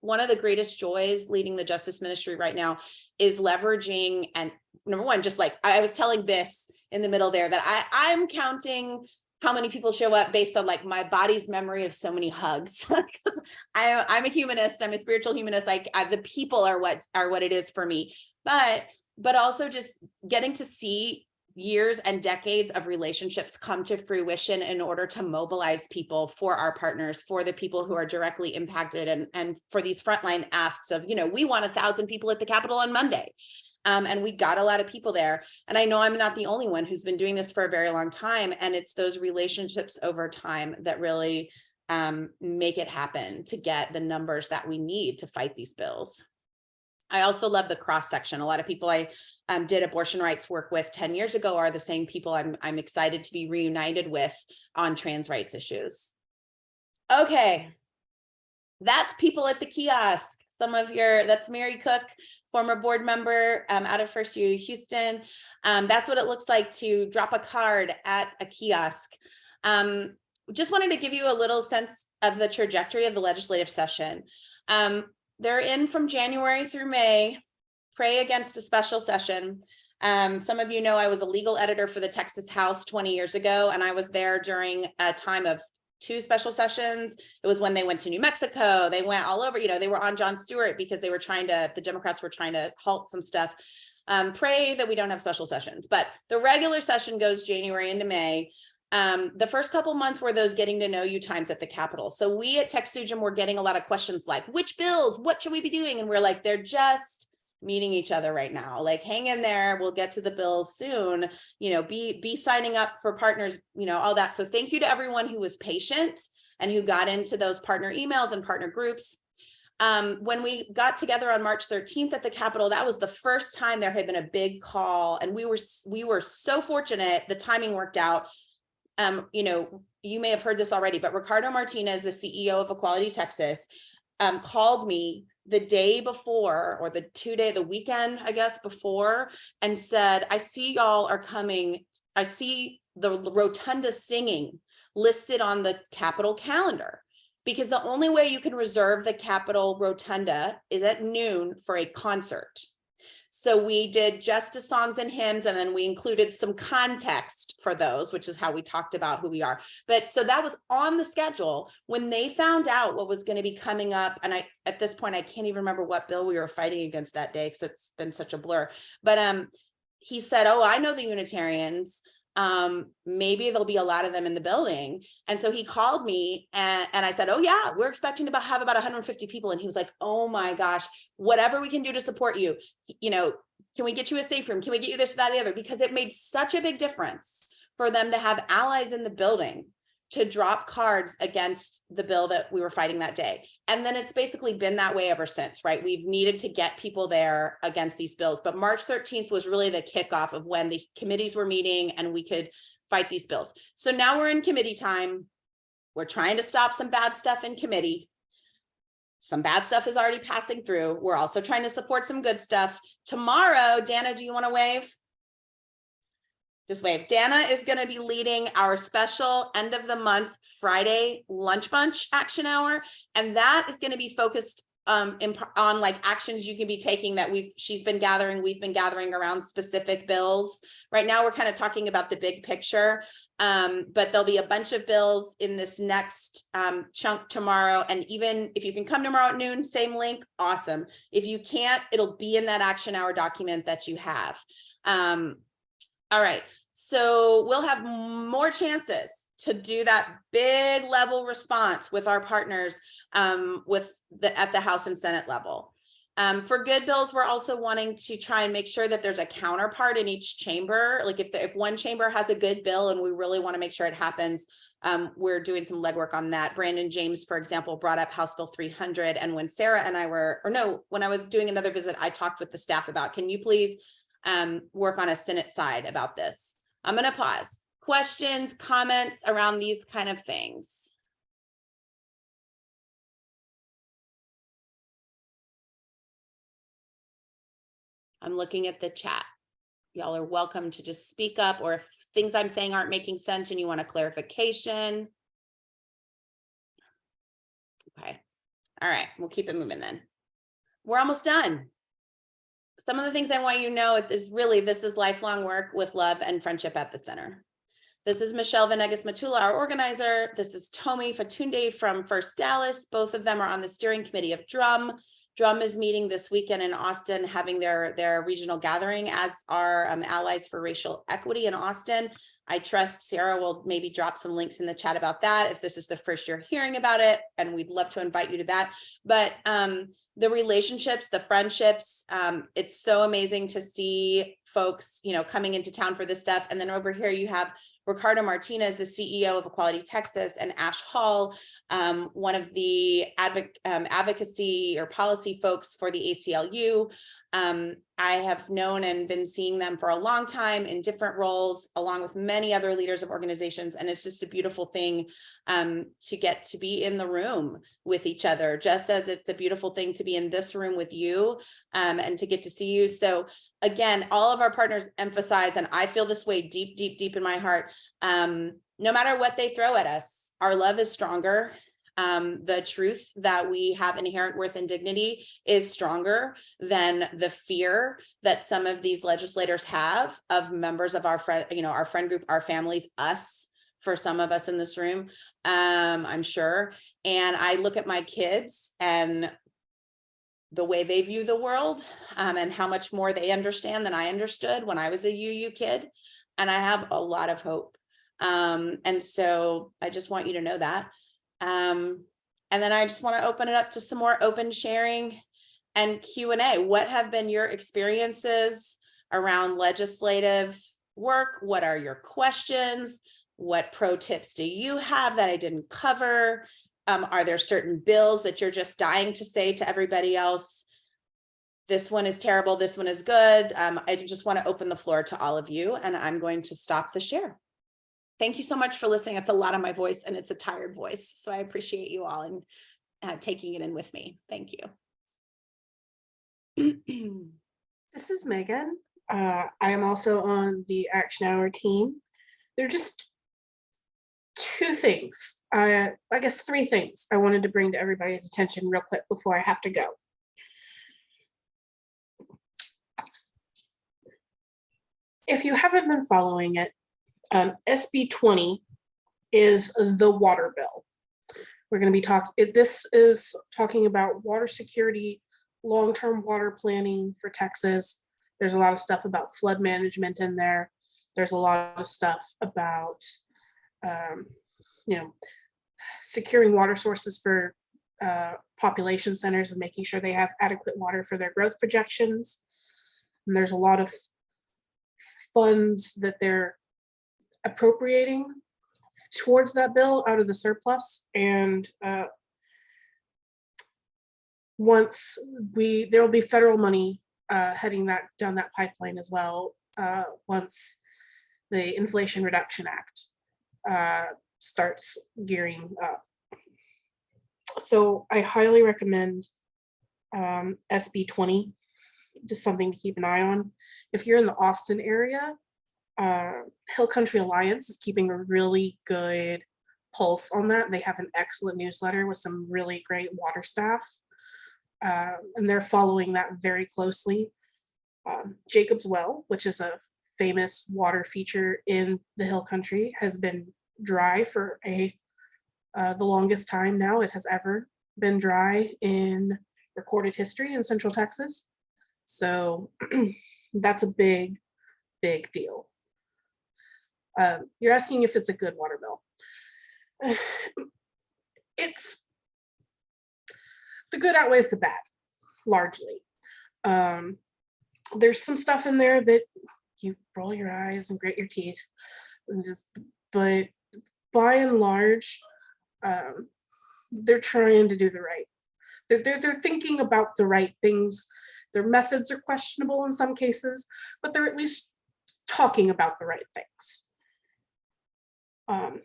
one of the greatest joys leading the justice ministry right now is leveraging, and number one, just like I was telling Biss in the middle there, that I'm counting how many people show up based on my body's memory of so many hugs. I'm a humanist. I'm a spiritual humanist. The people are what it is for me. But also just getting to see years and decades of relationships come to fruition in order to mobilize people for our partners, for the people who are directly impacted, and for these frontline asks of, we want 1,000 people at the Capitol on Monday. And we got a lot of people there. And I know I'm not the only one who's been doing this for a very long time. And it's those relationships over time that really make it happen to get the numbers that we need to fight these bills. I also love the cross section. A lot of people I did abortion rights work with 10 years ago are the same people I'm excited to be reunited with on trans rights issues. Okay, that's people at the kiosk. That's Mary Cook, former board member out of First U Houston. That's what it looks like to drop a card at a kiosk. Just wanted to give you a little sense of the trajectory of the legislative session. They're in from January through May. Pray against a special session. Some of you know I was a legal editor for the Texas House 20 years ago, and I was there during a time of 2 special sessions. It was when they went to New Mexico. They went all over, they were on Jon Stewart because the Democrats were trying to halt some stuff. Pray that we don't have special sessions, but the regular session goes January into May. The first couple months were those getting to know you times at the Capitol. So we at TXUUJM were getting a lot of questions like, which bills, what should we be doing? And we're like, they're just meeting each other right now. Like, hang in there, we'll get to the bills soon, you know, be signing up for partners, you know, all that. So thank you to everyone who was patient and who got into those partner emails and partner groups. When we got together on March 13th at the Capitol, that was the first time there had been a big call, and we were so fortunate, the timing worked out. You know, you may have heard this already, but Ricardo Martinez, the CEO of Equality Texas, called me the day before, or the weekend, I guess, before, and said, I see y'all are coming. I see the Rotunda singing listed on the Capitol calendar, because the only way you can reserve the Capitol Rotunda is at noon for a concert. So we did Justice songs and hymns, and then we included some context for those, which is how we talked about who we are. But so that was on the schedule. When they found out what was going to be coming up, and at this point, I can't even remember what bill we were fighting against that day because it's been such a blur. But he said, oh, I know the Unitarians. Maybe there'll be a lot of them in the building. And so he called me and I said, oh yeah, we're expecting to have about 150 people. And he was like, oh my gosh, whatever we can do to support you, you know, can we get you a safe room? Can we get you this, that, the other? Because it made such a big difference for them to have allies in the building to drop cards against the bill that we were fighting that day. And then it's basically been that way ever since, right? We've needed to get people there against these bills. But March 13th was really the kickoff of when the committees were meeting and we could fight these bills. So now we're in committee time. We're trying to stop some bad stuff in committee. Some bad stuff is already passing through. We're also trying to support some good stuff. Tomorrow, Dana, do you want to wave? Just wave. Dana is going to be leading our special end of the month Friday lunch bunch action hour. And that is going to be focused on like actions you can be taking that we've been gathering around specific bills. Right now, we're kind of talking about the big picture, but there'll be a bunch of bills in this next chunk tomorrow. And even if you can come tomorrow at noon, same link, awesome. If you can't, it'll be in that action hour document that you have. All right, so we'll have more chances to do that big level response with our partners at the House and Senate level. For good bills, we're also wanting to try and make sure that there's a counterpart in each chamber. Like if one chamber has a good bill and we really want to make sure it happens, we're doing some legwork on that. Brandon James, for example, brought up House Bill 300. And when Sarah and I when I was doing another visit, I talked with the staff about, can you please work on a Senate side about this? I'm going to pause. Questions, comments around these kind of things? I'm looking at the chat. Y'all are welcome to just speak up, or if things I'm saying aren't making sense and you want a clarification. Okay. All right. We'll keep it moving then. We're almost done. Some of the things I want you to know is really, this is lifelong work with love and friendship at the center. This is Michelle Venegas Matula, our organizer. This is Tomi Fatunde from First Dallas. Both of them are on the steering committee of DRUM. DRUM is meeting this weekend in Austin, having their regional gathering, as are Allies for Racial Equity in Austin. I trust Sarah will maybe drop some links in the chat about that if this is the first you're hearing about it, and we'd love to invite you to that. But the relationships, the friendships, it's so amazing to see folks, you know, coming into town for this stuff. And then over here you have Ricardo Martinez, the CEO of Equality Texas, and Ash Hall, one of the advocacy or policy folks for the ACLU. I have known and been seeing them for a long time in different roles, along with many other leaders of organizations. And it's just a beautiful thing to get to be in the room with each other, just as it's a beautiful thing to be in this room with you and to get to see you. So again, all of our partners emphasize, and I feel this way deep, deep, deep in my heart, no matter what they throw at us, our love is stronger. The truth that we have inherent worth and dignity is stronger than the fear that some of these legislators have of members of our friend, our friend group, our families, us, for some of us in this room, I'm sure. And I look at my kids and the way they view the world, and how much more they understand than I understood when I was a UU kid. And I have a lot of hope. And so I just want you to know that. And then I just want to open it up to some more open sharing and Q&A. What have been your experiences around legislative work? What are your questions? What pro tips do you have that I didn't cover? Are there certain bills that you're just dying to say to everybody else, this one is terrible, this one is good? I just want to open the floor to all of you, and I'm going to stop the share. Thank you so much for listening. It's a lot of my voice, and it's a tired voice, so I appreciate you all and taking it in with me. Thank you. This is Megan. I am also on the Action Hour team. There are just two things, I guess 3 things I wanted to bring to everybody's attention real quick before I have to go. If you haven't been following it, SB 20 is the water bill. We're going to be talking, this is talking about water security, long-term water planning for Texas. There's a lot of stuff about flood management in there. There's a lot of stuff about, securing water sources for population centers and making sure they have adequate water for their growth projections. And there's a lot of funds that they're appropriating towards that bill out of the surplus. And once there will be federal money heading down that pipeline as well, once the Inflation Reduction Act starts gearing up. So I highly recommend SB 20, just something to keep an eye on. If you're in the Austin area, Hill Country Alliance is keeping a really good pulse on that. They have an excellent newsletter with some really great water staff, and they're following that very closely. Jacob's Well, which is a famous water feature in the Hill Country, has been dry for the longest time now it has ever been dry in recorded history in Central Texas. So that's a big, big deal. You're asking if it's a good water bill. It's the good outweighs the bad, largely. There's some stuff in there that you roll your eyes and grit your teeth, but by and large, they're trying to do the right. They're thinking about the right things. Their methods are questionable in some cases, but they're at least talking about the right things.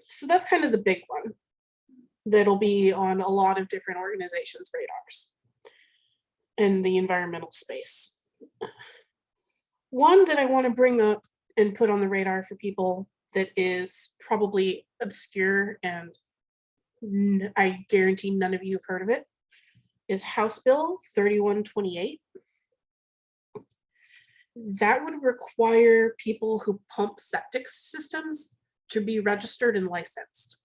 So that's kind of the big one that'll be on a lot of different organizations' radars in the environmental space. One that I want to bring up and put on the radar for people that is probably obscure and I guarantee none of you have heard of it is House Bill 3128. That would require people who pump septic systems to be registered and licensed,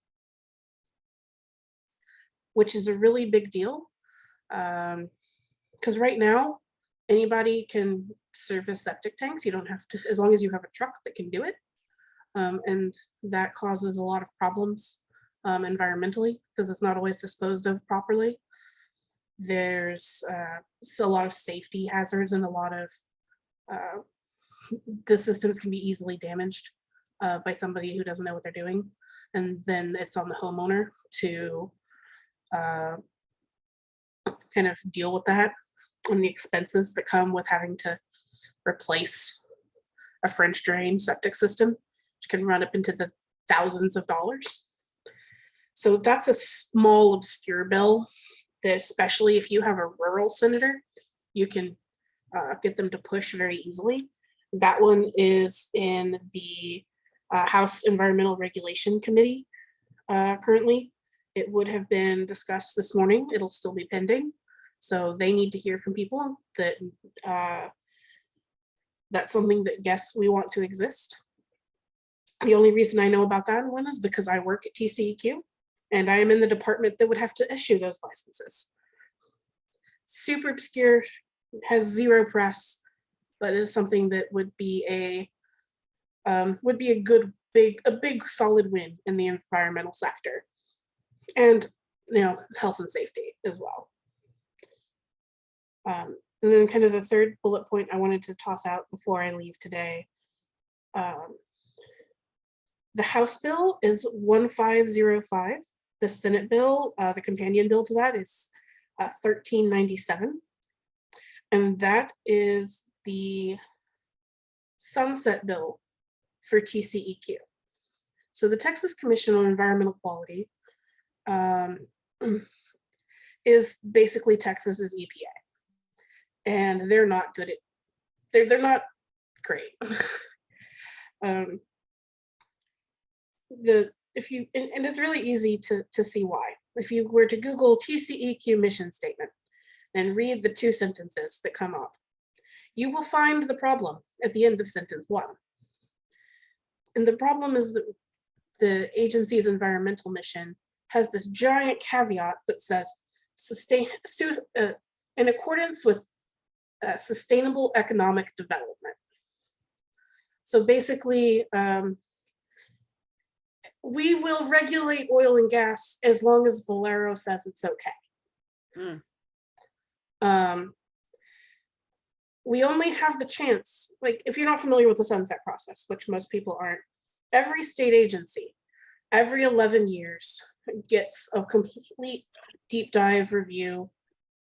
which is a really big deal. Because right now, anybody can service septic tanks. You don't have to, as long as you have a truck that can do it. And that causes a lot of problems environmentally because it's not always disposed of properly. There's a lot of safety hazards and a lot of the systems can be easily damaged by somebody who doesn't know what they're doing. And then it's on the homeowner to kind of deal with that and the expenses that come with having to replace a French drain septic system, which can run up into the thousands of dollars. So that's a small, obscure bill that, especially if you have a rural senator, you can get them to push very easily. That one is in the House Environmental Regulation Committee currently. It would have been discussed this morning. It'll still be pending. So they need to hear from people that that's something that, yes, we want to exist. The only reason I know about that one is because I work at TCEQ and I am in the department that would have to issue those licenses. super obscure, has zero press, but is something that would be a big solid win in the environmental sector, and health and safety as well. And then kind of the third bullet point I wanted to toss out before I leave today. The House bill is 1505. The Senate bill, the companion bill to that, is 1397. And that is the sunset bill for TCEQ. So the Texas Commission on Environmental Quality is basically Texas's EPA. And they're not good at, they're not great. And it's really easy to see why. If you were to Google TCEQ mission statement and read the 2 sentences that come up, you will find the problem at the end of sentence 1. And the problem is that the agency's environmental mission has this giant caveat that says in accordance with sustainable economic development. So basically, we will regulate oil and gas as long as Valero says it's okay. We only have the chance, like if you're not familiar with the sunset process, which most people aren't, every state agency, every 11 years gets a complete deep dive review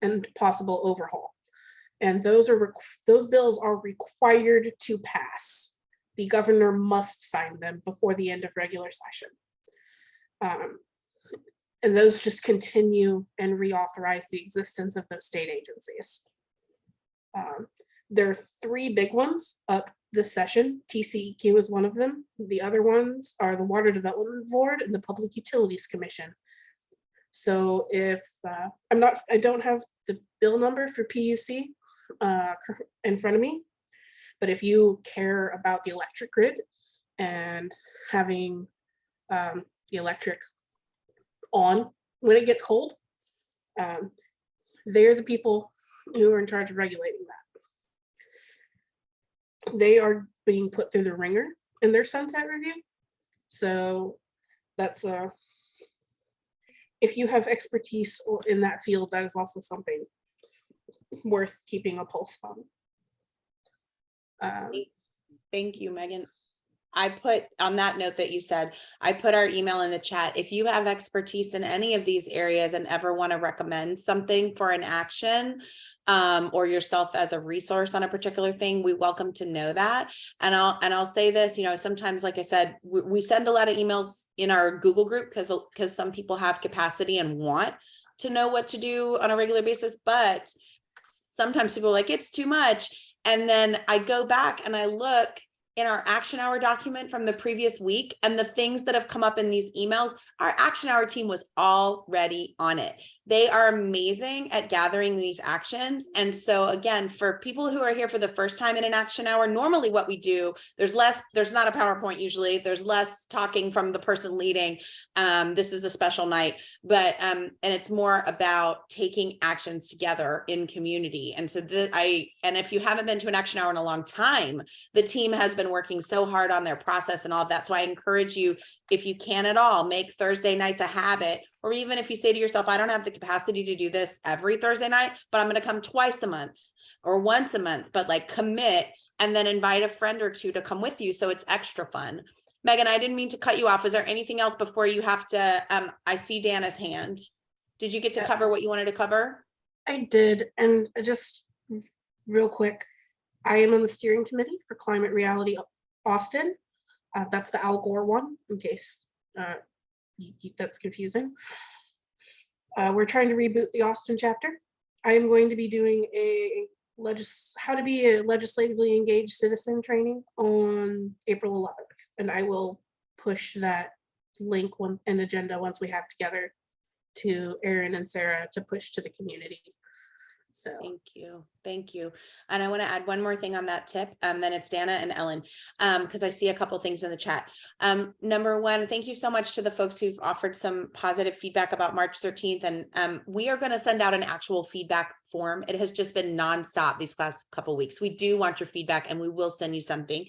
and possible overhaul. And those bills are required to pass. The governor must sign them before the end of regular session. And those just continue and reauthorize the existence of those state agencies. There are 3 big ones up this session. TCEQ is one of them. The other ones are the Water Development Board and the Public Utilities Commission. So if I don't have the bill number for PUC in front of me, but if you care about the electric grid and having the electric on when it gets cold, they're the people who are in charge of regulating that. They are being put through the ringer in their sunset review. So that's if you have expertise in that field, that is also something worth keeping a pulse on. Thank you, Megan. I put on that note that you said, I put our email in the chat. If you have expertise in any of these areas and ever want to recommend something for an action, or yourself as a resource on a particular thing, we welcome to know that. And I'll say this, sometimes, like I said, we send a lot of emails in our Google group because some people have capacity and want to know what to do on a regular basis, but sometimes people are like, it's too much. And then I go back and I look in our action hour document from the previous week, and the things that have come up in these emails, our action hour team was already on it. They are amazing at gathering these actions. And so again, for people who are here for the first time in an action hour, normally what we do, there's not a PowerPoint usually, there's less talking from the person leading. This is a special night, but and it's more about taking actions together in community. And so and if you haven't been to an action hour in a long time, the team has been working so hard on their process and all of that. So I encourage you, if you can at all, make Thursday nights a habit, or even if you say to yourself, I don't have the capacity to do this every Thursday night, but I'm going to come twice a month or once a month, but like commit and then invite a friend or 2 to come with you. So it's extra fun. Megan, I didn't mean to cut you off. Is there anything else before you have to, I see Dana's hand. Did you get to cover what you wanted to cover? I did. And just real quick, I am on the steering committee for Climate Reality Austin. That's the Al Gore one, in case that's confusing. We're trying to reboot the Austin chapter. I am going to be doing how to be a legislatively engaged citizen training on April 11th. And I will push that link and agenda once we have together to Aaron and Sarah to push to the community. So Thank you. Thank you. And I want to add one more thing on that tip. Then it's Dana and Ellen, because I see a couple things in the chat. Number one, thank you so much to the folks who've offered some positive feedback about March 13th. And we are going to send out an actual feedback form. It has just been nonstop these last couple of weeks. We do want your feedback and we will send you something.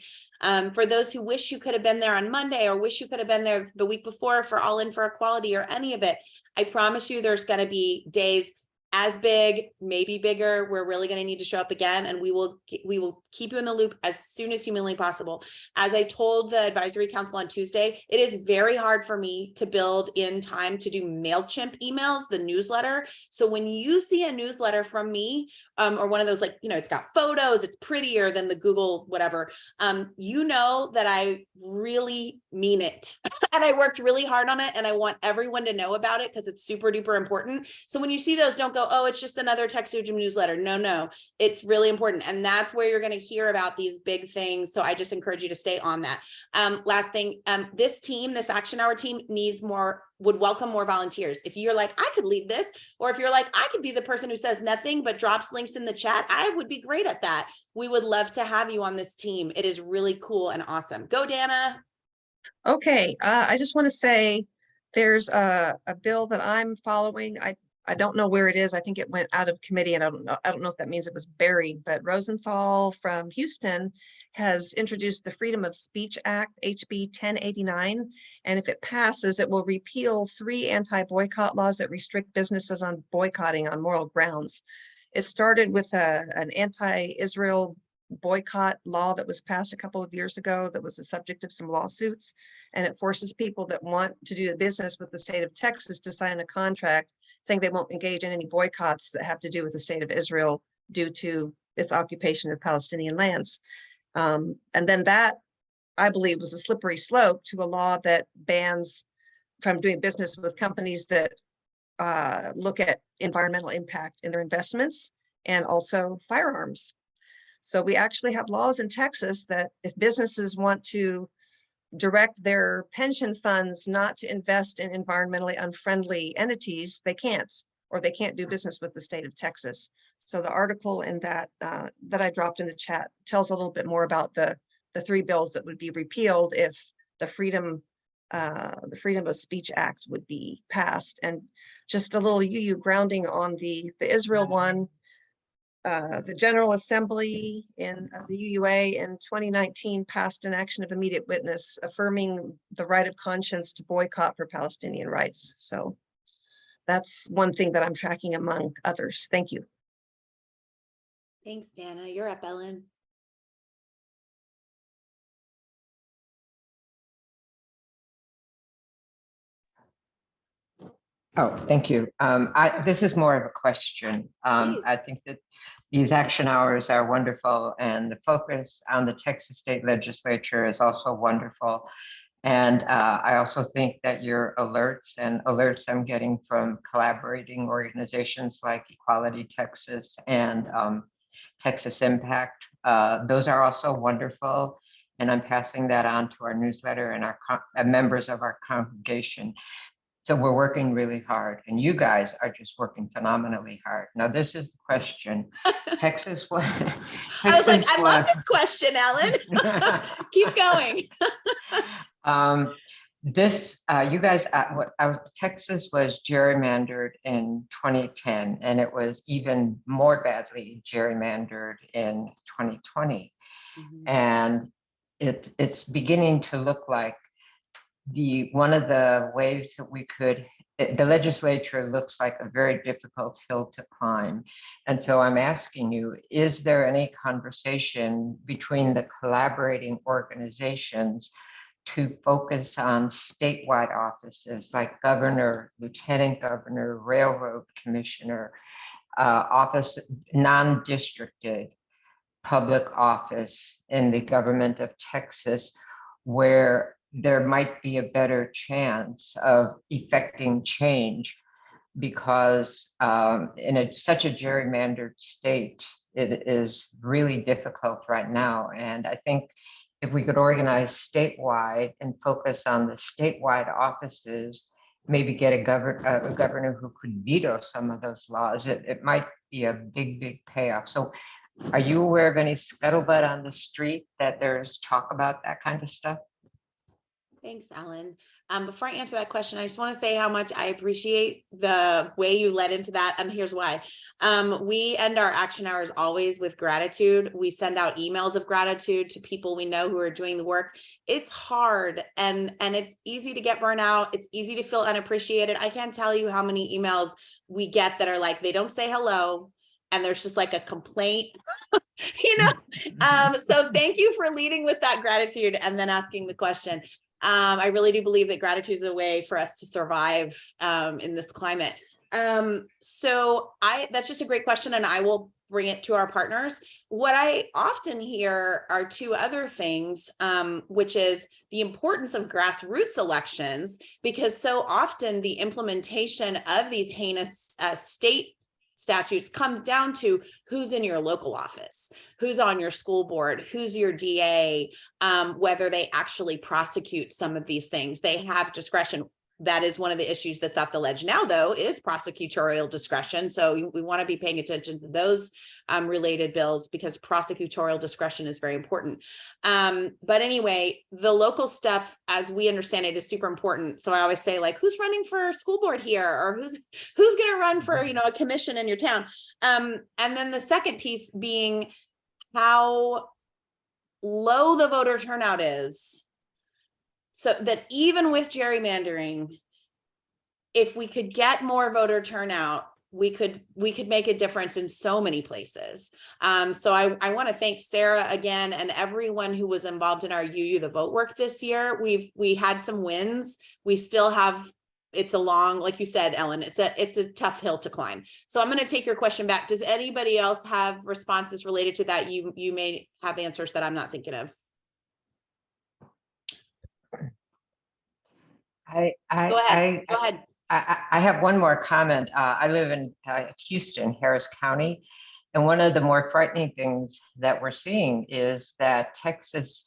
For those who wish you could have been there on Monday or wish you could have been there the week before for All In for Equality or any of it, I promise you there's going to be days as big, maybe bigger. We're really going to need to show up again, and we will keep you in the loop as soon as humanly possible. As I told the advisory council on Tuesday, it is very hard for me to build in time to do MailChimp emails, the newsletter. So when you see a newsletter from me, or one of those, like, it's got photos, it's prettier than the Google whatever, you know that I really mean it. And I worked really hard on it, and I want everyone to know about it because it's super duper important. So when you see those, don't go, oh, it's just another TXUUJM newsletter. No, it's really important. And that's where you're going to hear about these big things. So I just encourage you to stay on that. Last thing, this team, this Action Hour team would welcome more volunteers. If you're like, I could lead this, or if you're like, I could be the person who says nothing but drops links in the chat, I would be great at that. We would love to have you on this team. It is really cool and awesome. Go, Dana. Okay, I just want to say there's a bill that I'm following. I don't know where it is. I think it went out of committee, and I don't know if that means it was buried, but Rosenthal from Houston has introduced the Freedom of Speech Act, HB 1089. And if it passes, it will repeal 3 anti-boycott laws that restrict businesses on boycotting on moral grounds. It started with an anti-Israel boycott law that was passed a couple of years ago that was the subject of some lawsuits, and it forces people that want to do business with the state of Texas to sign a contract saying they won't engage in any boycotts that have to do with the state of Israel due to its occupation of Palestinian lands. And then that, I believe, was a slippery slope to a law that bans from doing business with companies that look at environmental impact in their investments and also firearms. So we actually have laws in Texas that if businesses want to direct their pension funds not to invest in environmentally unfriendly entities, they can't, or they can't do business with the state of Texas. So the article in that that I dropped in the chat tells a little bit more about the 3 bills that would be repealed if the Freedom of Speech Act would be passed. And just a little UU grounding on the Israel one. The General Assembly in the UUA in 2019 passed an action of immediate witness affirming the right of conscience to boycott for Palestinian rights. So that's one thing that I'm tracking among others. Thank you. Thanks, Dana. You're up, Ellen. Oh, thank you. This is more of a question. Please. I think that these action hours are wonderful, and the focus on the Texas State Legislature is also wonderful. And I also think that your alerts I'm getting from collaborating organizations like Equality Texas and Texas Impact, those are also wonderful. And I'm passing that on to our newsletter and our members of our congregation. So we're working really hard, and you guys are just working phenomenally hard. Now, this is the question. Texas was. I was like, I love this question, Ellen. Keep going. Texas was gerrymandered in 2010, and it was even more badly gerrymandered in 2020. And it's beginning to look like one of the ways that the legislature looks like a very difficult hill to climb. And so I'm asking you, is there any conversation between the collaborating organizations to focus on statewide offices like governor, lieutenant governor, railroad commissioner, office, non-districted public office in the government of Texas, where there might be a better chance of effecting change, because in such a gerrymandered state, it is really difficult right now. And I think if we could organize statewide and focus on the statewide offices maybe get a governor who could veto some of those laws. It might be a big payoff. So are you aware of any scuttlebutt on the street that there's talk about that kind of stuff? Thanks, Ellen. Before I answer that question, I just want to say how much I appreciate the way you led into that, and here's why. We end our action hours always with gratitude. We send out emails of gratitude to people we know who are doing the work. It's hard and it's easy to get burnt out. It's easy to feel unappreciated. I can't tell you how many emails we get that are like, they don't say hello, and there's just like a complaint, you know? So thank you for leading with that gratitude and then asking the question. I really do believe that gratitude is a way for us to survive in this climate. So that's just a great question, and I will bring it to our partners. What I often hear are two other things, which is the importance of grassroots elections, because so often the implementation of these heinous state statutes come down to who's in your local office, who's on your school board, who's your DA, whether they actually prosecute some of these things. They have discretion. That is one of the issues that's at the ledge now, though, is prosecutorial discretion. So we want to be paying attention to those related bills, because prosecutorial discretion is very important. But anyway, the local stuff, as we understand it, is super important. So I always say, like, who's running for school board here, or who's going to run for, you know, a commission in your town? And then the second piece being how low the voter turnout is. So that even with gerrymandering, if we could get more voter turnout, we could make a difference in so many places. So I want to thank Sarah again and everyone who was involved in our UU the Vote work this year. We had some wins. We still have, it's a long, like you said, Ellen, it's a tough hill to climb. So I'm going to take your question back. Does anybody else have responses related to that? You may have answers that I'm not thinking of. Go ahead. I have one more comment. I live in Houston, Harris County, and one of the more frightening things that we're seeing is that Texas,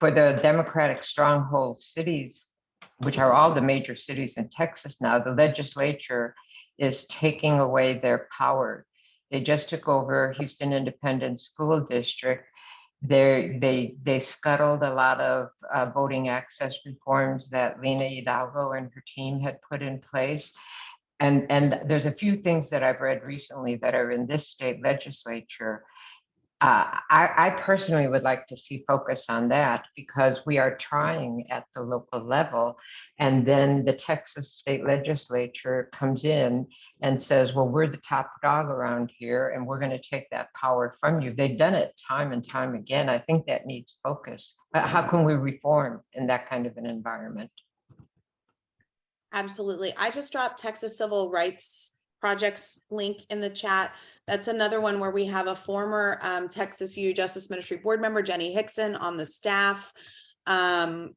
for the Democratic stronghold cities, which are all the major cities in Texas now, the legislature is taking away their power. They just took over Houston Independent School District. They scuttled a lot of voting access reforms that Lena Hidalgo and her team had put in place. And there's a few things that I've read recently that are in this state legislature. I personally would like to see focus on that, because we are trying at the local level, and then the Texas state legislature comes in and says, well, we're the top dog around here and we're going to take that power from you. They've done it time and time again. I think that needs focus. How can we reform in that kind of an environment? Absolutely. I just dropped Texas Civil Rights Projects link in the chat. That's another one where we have a former Texas UU Justice Ministry board member, Jenny Hickson, on the staff. And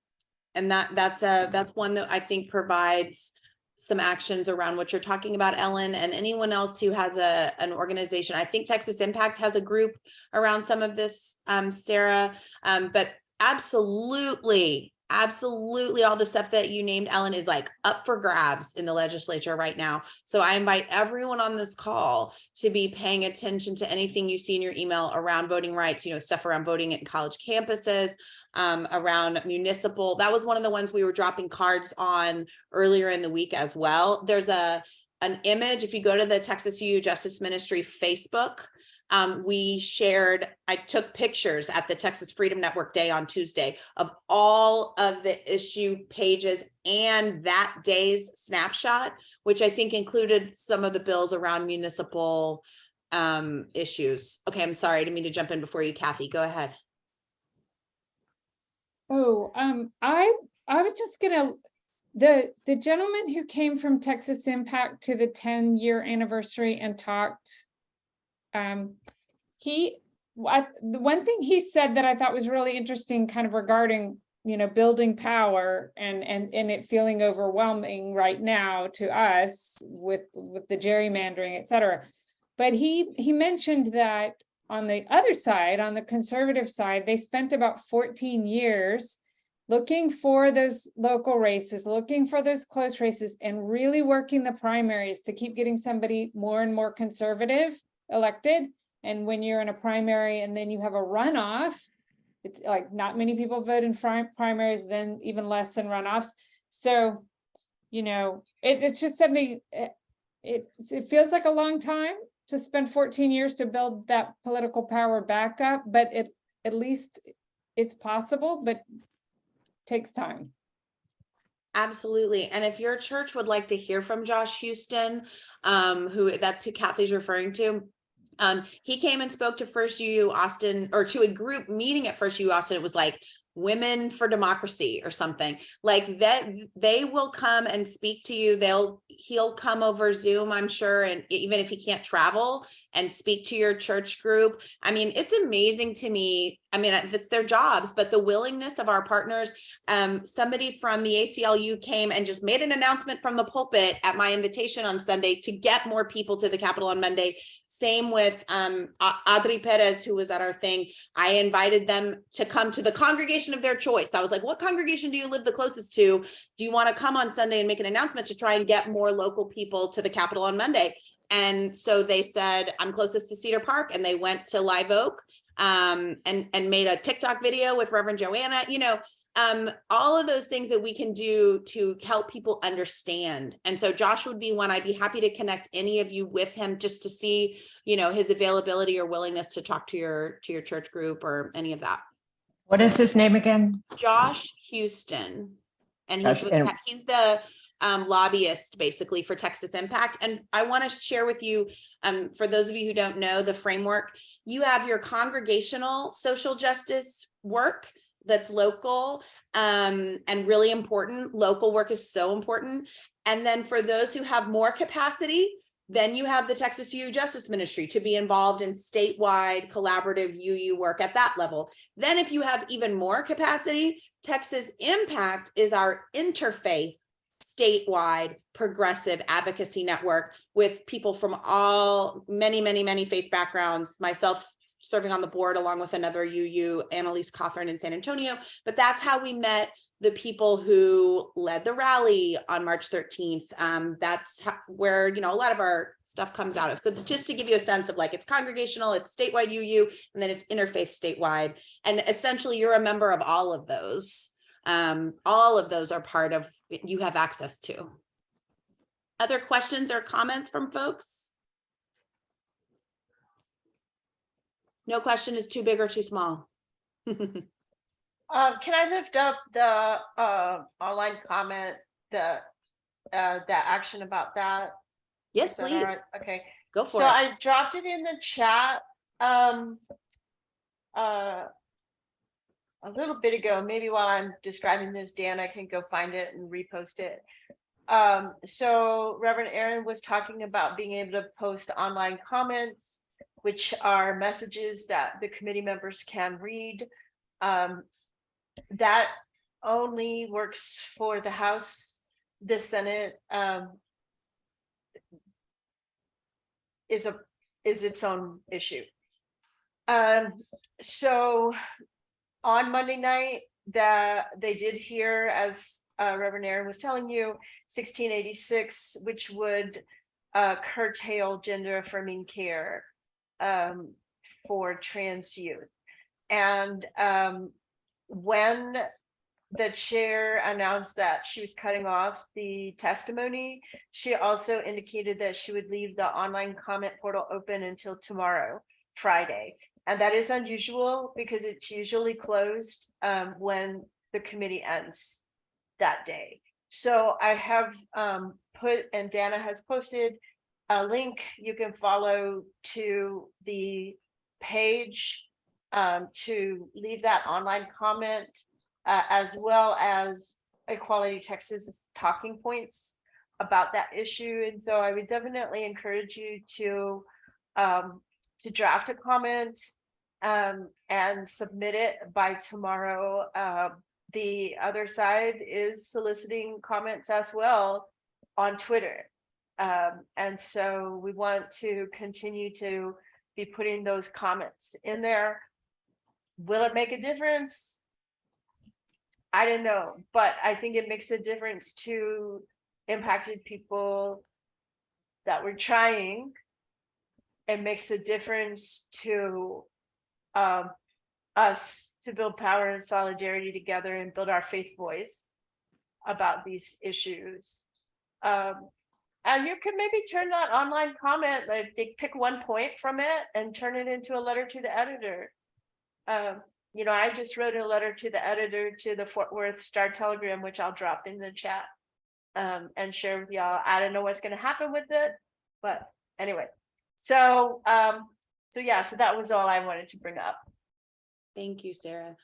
that's one that I think provides some actions around what you're talking about, Ellen, and anyone else who has an organization. I think Texas Impact has a group around some of this, Sarah, but absolutely all the stuff that you named, Ellen, is like up for grabs in the legislature right now. So I invite everyone on this call to be paying attention to anything you see in your email around voting rights, stuff around voting at college campuses, around municipal. That was one of the ones we were dropping cards on earlier in the week as well. There's an image, if you go to the Texas UU Justice Ministry Facebook, I took pictures at the Texas Freedom Network Day on Tuesday of all of the issue pages and that day's snapshot, which I think included some of the bills around municipal issues. Okay, I'm sorry, I didn't mean to jump in before you, Kathy. Go ahead. Oh, I was just gonna, the gentleman who came from Texas Impact to the 10-year anniversary and talked, the one thing he said that I thought was really interesting, kind of regarding, building power and it feeling overwhelming right now to us with the gerrymandering, et cetera. But he mentioned that on the other side, on the conservative side, they spent about 14 years looking for those local races, looking for those close races, and really working the primaries to keep getting somebody more and more conservative elected. And when you're in a primary and then you have a runoff, it's like not many people vote in primaries, then even less in runoffs. So, you know, it's just something, it feels like a long time to spend 14 years to build that political power back up, but at least it's possible, but takes time. Absolutely. And if your church would like to hear from Josh Houston, that's who Kathy's referring to. He came and spoke to First UU Austin, or to a group meeting at First UU Austin. It was like Women for Democracy or something like that. They will come and speak to you. He'll come over Zoom, I'm sure. And even if he can't travel, and speak to your church group. I mean, it's amazing to me. I mean, it's their jobs, but the willingness of our partners. Somebody from the ACLU came and just made an announcement from the pulpit at my invitation on Sunday to get more people to the Capitol on Monday. Same with Adri Perez, who was at our thing. I invited them to come to the congregation of their choice. I was like, what congregation do you live the closest to? Do you want to come on Sunday and make an announcement to try and get more local people to the Capitol on Monday? And so they said, I'm closest to Cedar Park, and they went to Live Oak and made a TikTok video with Reverend Joanna, all of those things that we can do to help people understand. And so Josh would be one. I'd be happy to connect any of you with him just to see, his availability or willingness to talk to your church group or any of that. What is his name again? Josh Houston. And he's the lobbyist basically for Texas Impact. And I want to share with you, for those of you who don't know the framework, you have your congregational social justice work that's local and really important. Local work is so important. And then for those who have more capacity, then you have the Texas UU Justice Ministry to be involved in statewide collaborative UU work at that level. Then if you have even more capacity, Texas Impact is our interfaith statewide progressive advocacy network with people from many faith backgrounds, myself serving on the board along with another UU, Annalise Cothran in San Antonio. But that's how we met the people who led the rally on March 13th. That's where, a lot of our stuff comes out of. So just to give you a sense of it's congregational, it's statewide UU, and then it's interfaith statewide. And essentially you're a member of all of those. All of those are part of, you have access to. Other questions or comments from folks? No question is too big or too small. Can I lift up the online comment, the action about that? Yes, Is that please. all right? Okay. Go for So it. I dropped it in the chat a little bit ago. Maybe while I'm describing this, Dan, I can go find it and repost it. So Reverend Aaron was talking about being able to post online comments, which are messages that the committee members can read. That only works for the House. The Senate is its own issue. So on Monday night, they did hear, as Reverend Aaron was telling you, 1686, which would curtail gender affirming care for trans youth. And when the chair announced that she was cutting off the testimony, she also indicated that she would leave the online comment portal open until tomorrow, Friday. And that is unusual because it's usually closed when the committee ends that day. So I have put, and Dana has posted a link you can follow to the page to leave that online comment, as well as Equality Texas talking points about that issue. And so I would definitely encourage you to draft a comment and submit it by tomorrow. The other side is soliciting comments as well on Twitter. And so we want to continue to be putting those comments in there. Will it make a difference? I don't know, but I think it makes a difference to impacted people that were trying. It makes a difference to us to build power and solidarity together and build our faith voice about these issues. And you can maybe turn that online comment, like they pick one point from it and turn it into a letter to the editor. You know, I just wrote a letter to the editor to the Fort Worth Star Telegram, which I'll drop in the chat and share with y'all. I don't know what's going to happen with it, but anyway. So yeah, so that was all I wanted to bring up. Thank you, Sarah.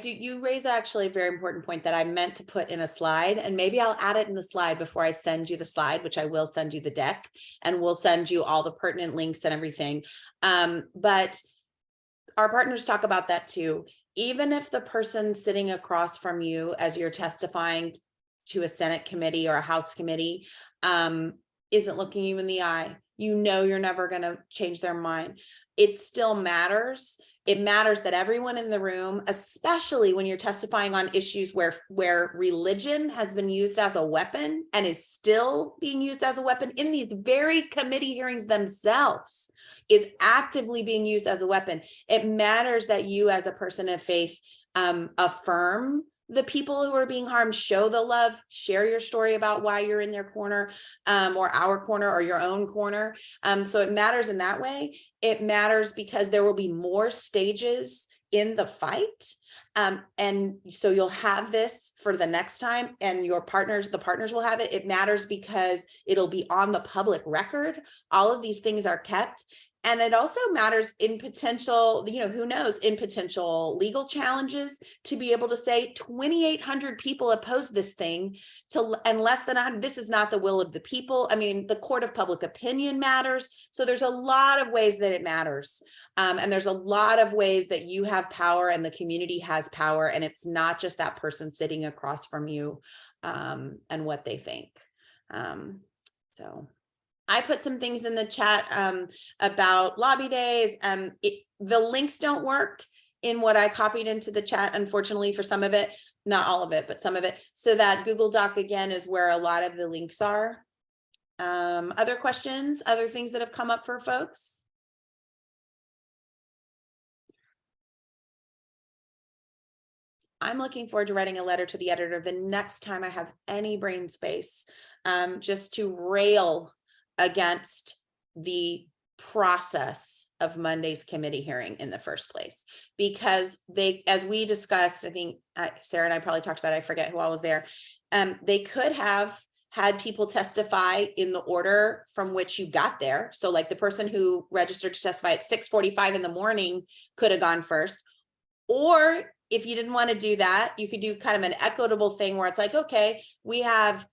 You raise actually a very important point that I meant to put in a slide, and maybe I'll add it in the slide before I send you the slide, which I will send you the deck, and we'll send you all the pertinent links and everything. But our partners talk about that too. Even if the person sitting across from you as you're testifying to a Senate committee or a House committee isn't looking you in the eye, you know you're never going to change their mind. It still matters. It matters that everyone in the room, especially when you're testifying on issues where religion has been used as a weapon and is still being used as a weapon in these very committee hearings themselves, is actively being used as a weapon. It matters that you as a person of faith affirm the people who are being harmed, show the love, share your story about why you're in their corner or our corner or your own corner. So it matters in that way. It matters because there will be more stages in the fight. And so you'll have this for the next time, and the partners will have it. It matters because it'll be on the public record. All of these things are kept. And it also matters in potential, who knows, in potential legal challenges, to be able to say 2,800 people oppose this thing and less than 100. This is not the will of the people. I mean, the court of public opinion matters. So there's a lot of ways that it matters. And there's a lot of ways that you have power and the community has power. And it's not just that person sitting across from you and what they think. So I put some things in the chat about lobby days. The links don't work in what I copied into the chat, unfortunately, for some of it, not all of it, but some of it. So that Google Doc, again, is where a lot of the links are. Other questions, other things that have come up for folks? I'm looking forward to writing a letter to the editor the next time I have any brain space, just to rail against the process of Monday's committee hearing in the first place, because as we discussed, I think Sarah and I probably talked about it, I forget who all was there. They could have had people testify in the order from which you got there. So like the person who registered to testify at 6:45 in the morning could have gone first. Or if you didn't want to do that, you could do kind of an equitable thing where it's like, okay, we have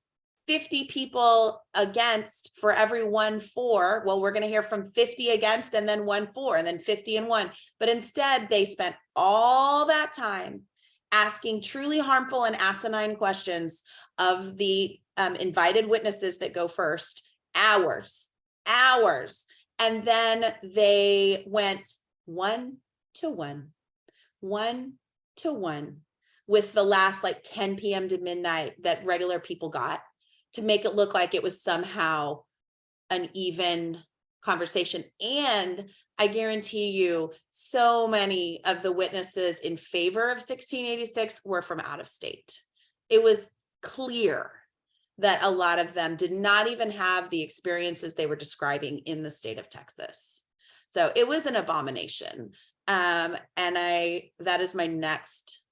50 people against for every 1 for. Well, we're going to hear from 50 against and then 1 for, and then 50 and 1. But instead, they spent all that time asking truly harmful and asinine questions of the invited witnesses that go first, hours. And then they went 1 to 1, 1 to 1, with the last like 10 p.m. to midnight that regular people got, to make it look like it was somehow an even conversation. And I guarantee you, so many of the witnesses in favor of 1686 were from out of state. It was clear that a lot of them did not even have the experiences they were describing in the state of Texas. So it was an abomination. And that is my next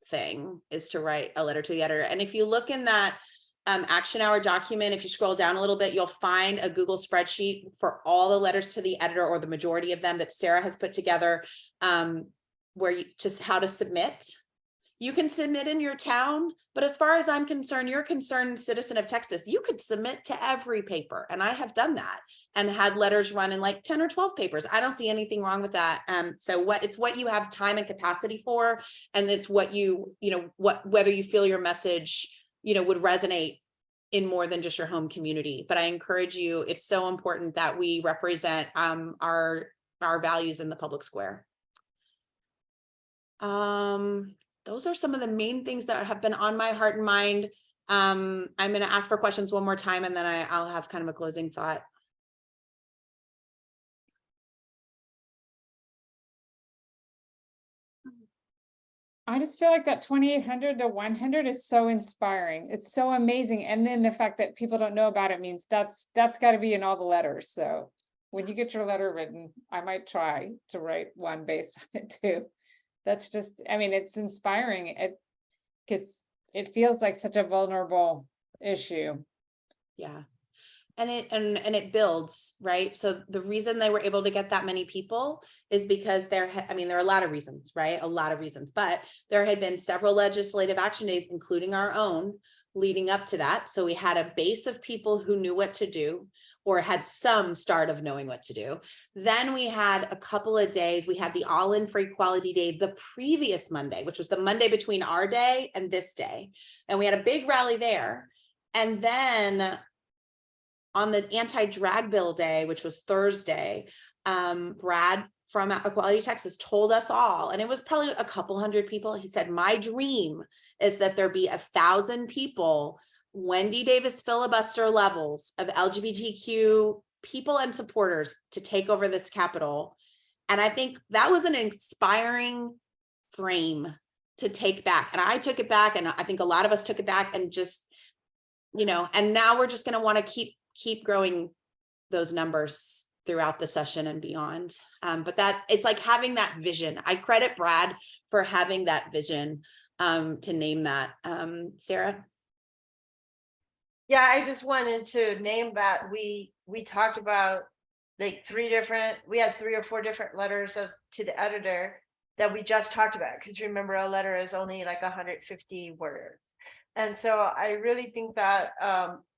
thing, is to write a letter to the editor. And if you look in that action hour document, if you scroll down a little bit, you'll find a Google spreadsheet for all the letters to the editor, or the majority of them, that Sarah has put together, where you just how to submit. You can submit in your town, but as far as I'm concerned, you're a concerned citizen of Texas, you could submit to every paper. And I have done that and had letters run in like 10 or 12 papers. I don't see anything wrong with that. So it's what you have time and capacity for, and it's what whether you feel your message, would resonate in more than just your home community. But I encourage you, it's so important that we represent our values in the public square. those are some of the main things that have been on my heart and mind. I'm going to ask for questions one more time, and then I'll have kind of a closing thought. I just feel like that 2,800 to 100 is so inspiring. It's so amazing. And then the fact that people don't know about it means that's got to be in all the letters. So when you get your letter written, I might try to write one based on it too. That's just, I mean, it's inspiring because it feels like such a vulnerable issue. Yeah. And it builds, right? So the reason they were able to get that many people is because there are a lot of reasons, right? A lot of reasons, but there had been several legislative action days, including our own, leading up to that. So we had a base of people who knew what to do or had some start of knowing what to do. Then we had a couple of days, we had the All In for Equality Day the previous Monday, which was the Monday between our day and this day. And we had a big rally there. And then on the anti-drag bill day, which was Thursday, Brad from Equality Texas told us all, and it was probably a couple hundred people. He said, my dream is that there be 1,000 people, Wendy Davis filibuster levels of LGBTQ people and supporters to take over this Capitol. And I think that was an inspiring frame to take back. And I took it back, and I think a lot of us took it back, and just, and now we're just going to want to keep growing those numbers throughout the session and beyond. But that it's like having that vision. I credit Brad for having that vision to name that. Sarah? Yeah, I just wanted to name that we talked about like we had 3 or 4 different letters to the editor that we just talked about, because remember, a letter is only like 150 words. And so I really think that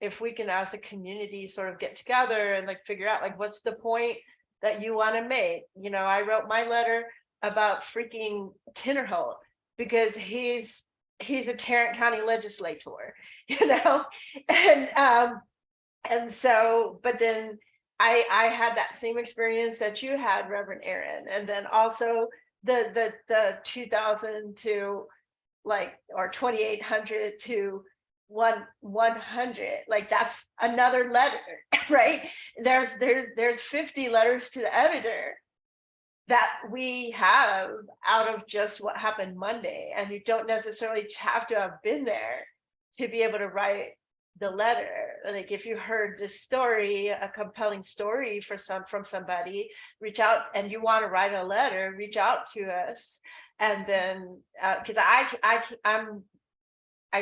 if we can, as a community, sort of get together and like figure out like what's the point that you want to make. I wrote my letter about freaking Tinnerholt because he's a Tarrant County legislator, and so, but then I had that same experience that you had, Reverend Aaron, and then also the 2000 to or 2,800 to 100, like that's another letter, right? There's 50 letters to the editor that we have out of just what happened Monday, and you don't necessarily have to have been there to be able to write the letter. Like if you heard this story, a compelling story from somebody, reach out, and you want to write a letter, reach out to us. And then because I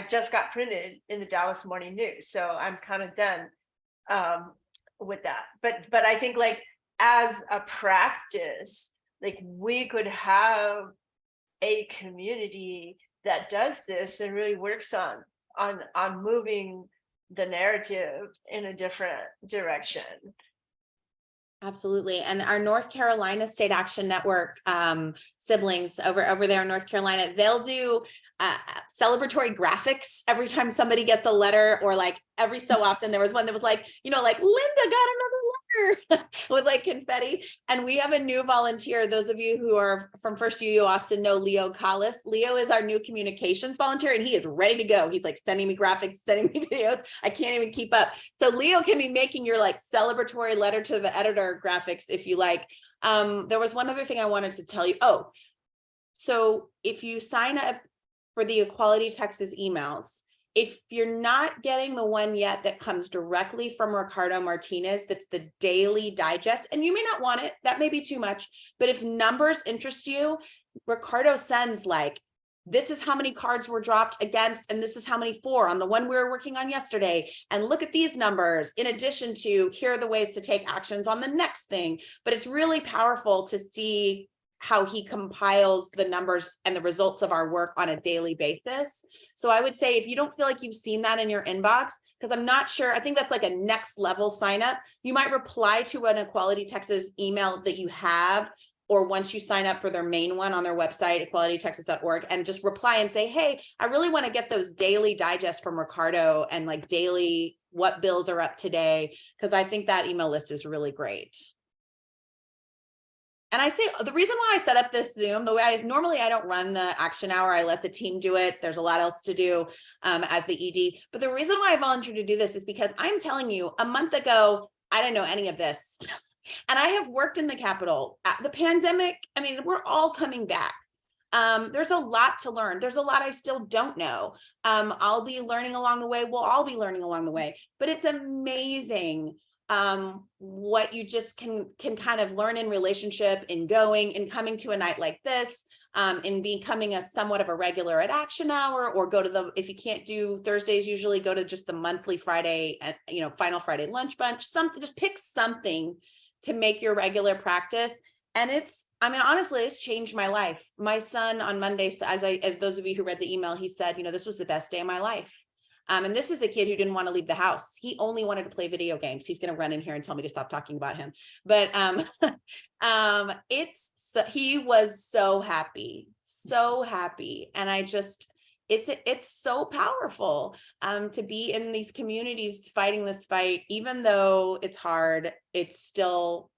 just got printed in the Dallas Morning News, so I'm kind of done with that. But I think like as a practice, like we could have a community that does this and really works on moving the narrative in a different direction. Absolutely. And our North Carolina State Action Network siblings over there in North Carolina, they'll do celebratory graphics every time somebody gets a letter, or like every so often. There was one that was like, like Linda got another letter with like confetti. And we have a new volunteer. Those of you who are from First UU Austin know Leo Collis. Leo is our new communications volunteer, and he is ready to go. He's like sending me graphics, sending me videos. I can't even keep up. So Leo can be making your like celebratory letter to the editor graphics if you like. There was one other thing I wanted to tell you. Oh, so if you sign up for the Equality Texas emails, if you're not getting the one yet that comes directly from Ricardo Martinez, that's the daily digest, and you may not want it, that may be too much, but if numbers interest you, Ricardo sends like, this is how many cards were dropped against, and this is how many for on the one we were working on yesterday. And look at these numbers, in addition to here are the ways to take actions on the next thing. But it's really powerful to see how he compiles the numbers and the results of our work on a daily basis. So I would say if you don't feel like you've seen that in your inbox, because I'm not sure, I think that's like a next level sign up. You might reply to an Equality Texas email that you have, or once you sign up for their main one on their website, equalitytexas.org, and just reply and say, hey, I really want to get those daily digests from Ricardo and like daily what bills are up today, because I think that email list is really great. And I say the reason why I set up this Zoom, the way I don't run the action hour, I let the team do it. There's a lot else to do as the ED. But the reason why I volunteered to do this is because I'm telling you, a month ago, I didn't know any of this. And I have worked in the Capitol. The pandemic, I mean, we're all coming back. There's a lot to learn. There's a lot I still don't know. I'll be learning along the way. We'll all be learning along the way. But it's amazing what you just can kind of learn in relationship, in going and coming to a night like this, in becoming a somewhat of a regular at Action Hour, or go to the, if you can't do Thursdays, usually go to just the monthly Friday, final Friday lunch bunch, something, just pick something to make your regular practice. And I mean, honestly, it's changed my life. My son on Monday, as those of you who read the email, he said, this was the best day of my life. And this is a kid who didn't want to leave the house. He only wanted to play video games. He's going to run in here and tell me to stop talking about him. But he was so happy. And it's so powerful to be in these communities fighting this fight, even though it's hard. It's still,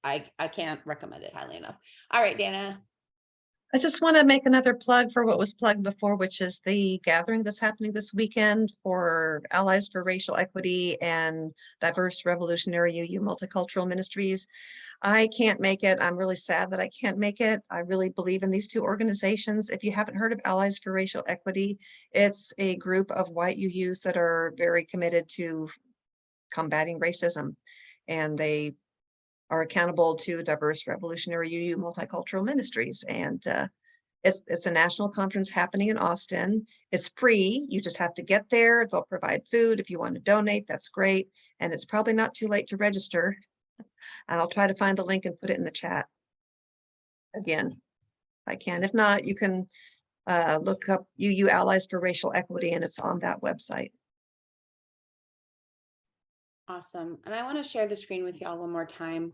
I can't recommend it highly enough. All right, Dana. I just want to make another plug for what was plugged before, which is the gathering that's happening this weekend for Allies for Racial Equity and Diverse Revolutionary UU Multicultural Ministries. I can't make it. I'm really sad that I can't make it. I really believe in these two organizations. If you haven't heard of Allies for Racial Equity, it's a group of white UUs that are very committed to combating racism, and they are accountable to Diverse Revolutionary UU Multicultural Ministries. And it's a national conference happening in Austin. It's free. You just have to get there. They'll provide food. If you want to donate, that's great. And it's probably not too late to register. And I'll try to find the link and put it in the chat again, if I can. If not, you can look up UU Allies for Racial Equity, and it's on that website. Awesome. And I want to share the screen with y'all one more time.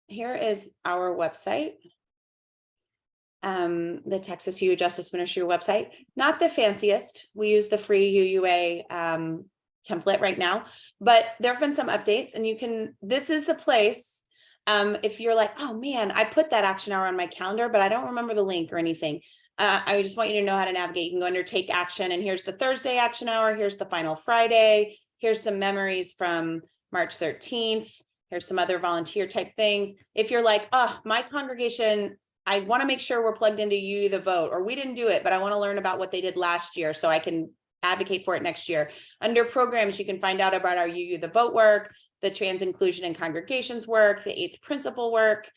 Here is our website, the Texas UU Justice Ministry website. Not the fanciest. We use the free UUA template right now, but there have been some updates, and this is the place. If you're like, oh man, I put that action hour on my calendar, but I don't remember the link or anything. I just want you to know how to navigate. You can go under Take Action, and here's the Thursday action hour. Here's the final Friday. Here's some memories from March 13th. Here's some other volunteer type things. If you're like, oh, my congregation, I want to make sure we're plugged into UU the Vote, or we didn't do it, but I want to learn about what they did last year so I can advocate for it next year. Under programs, you can find out about our UU the Vote work, the trans inclusion and congregations work, the 8th principle work.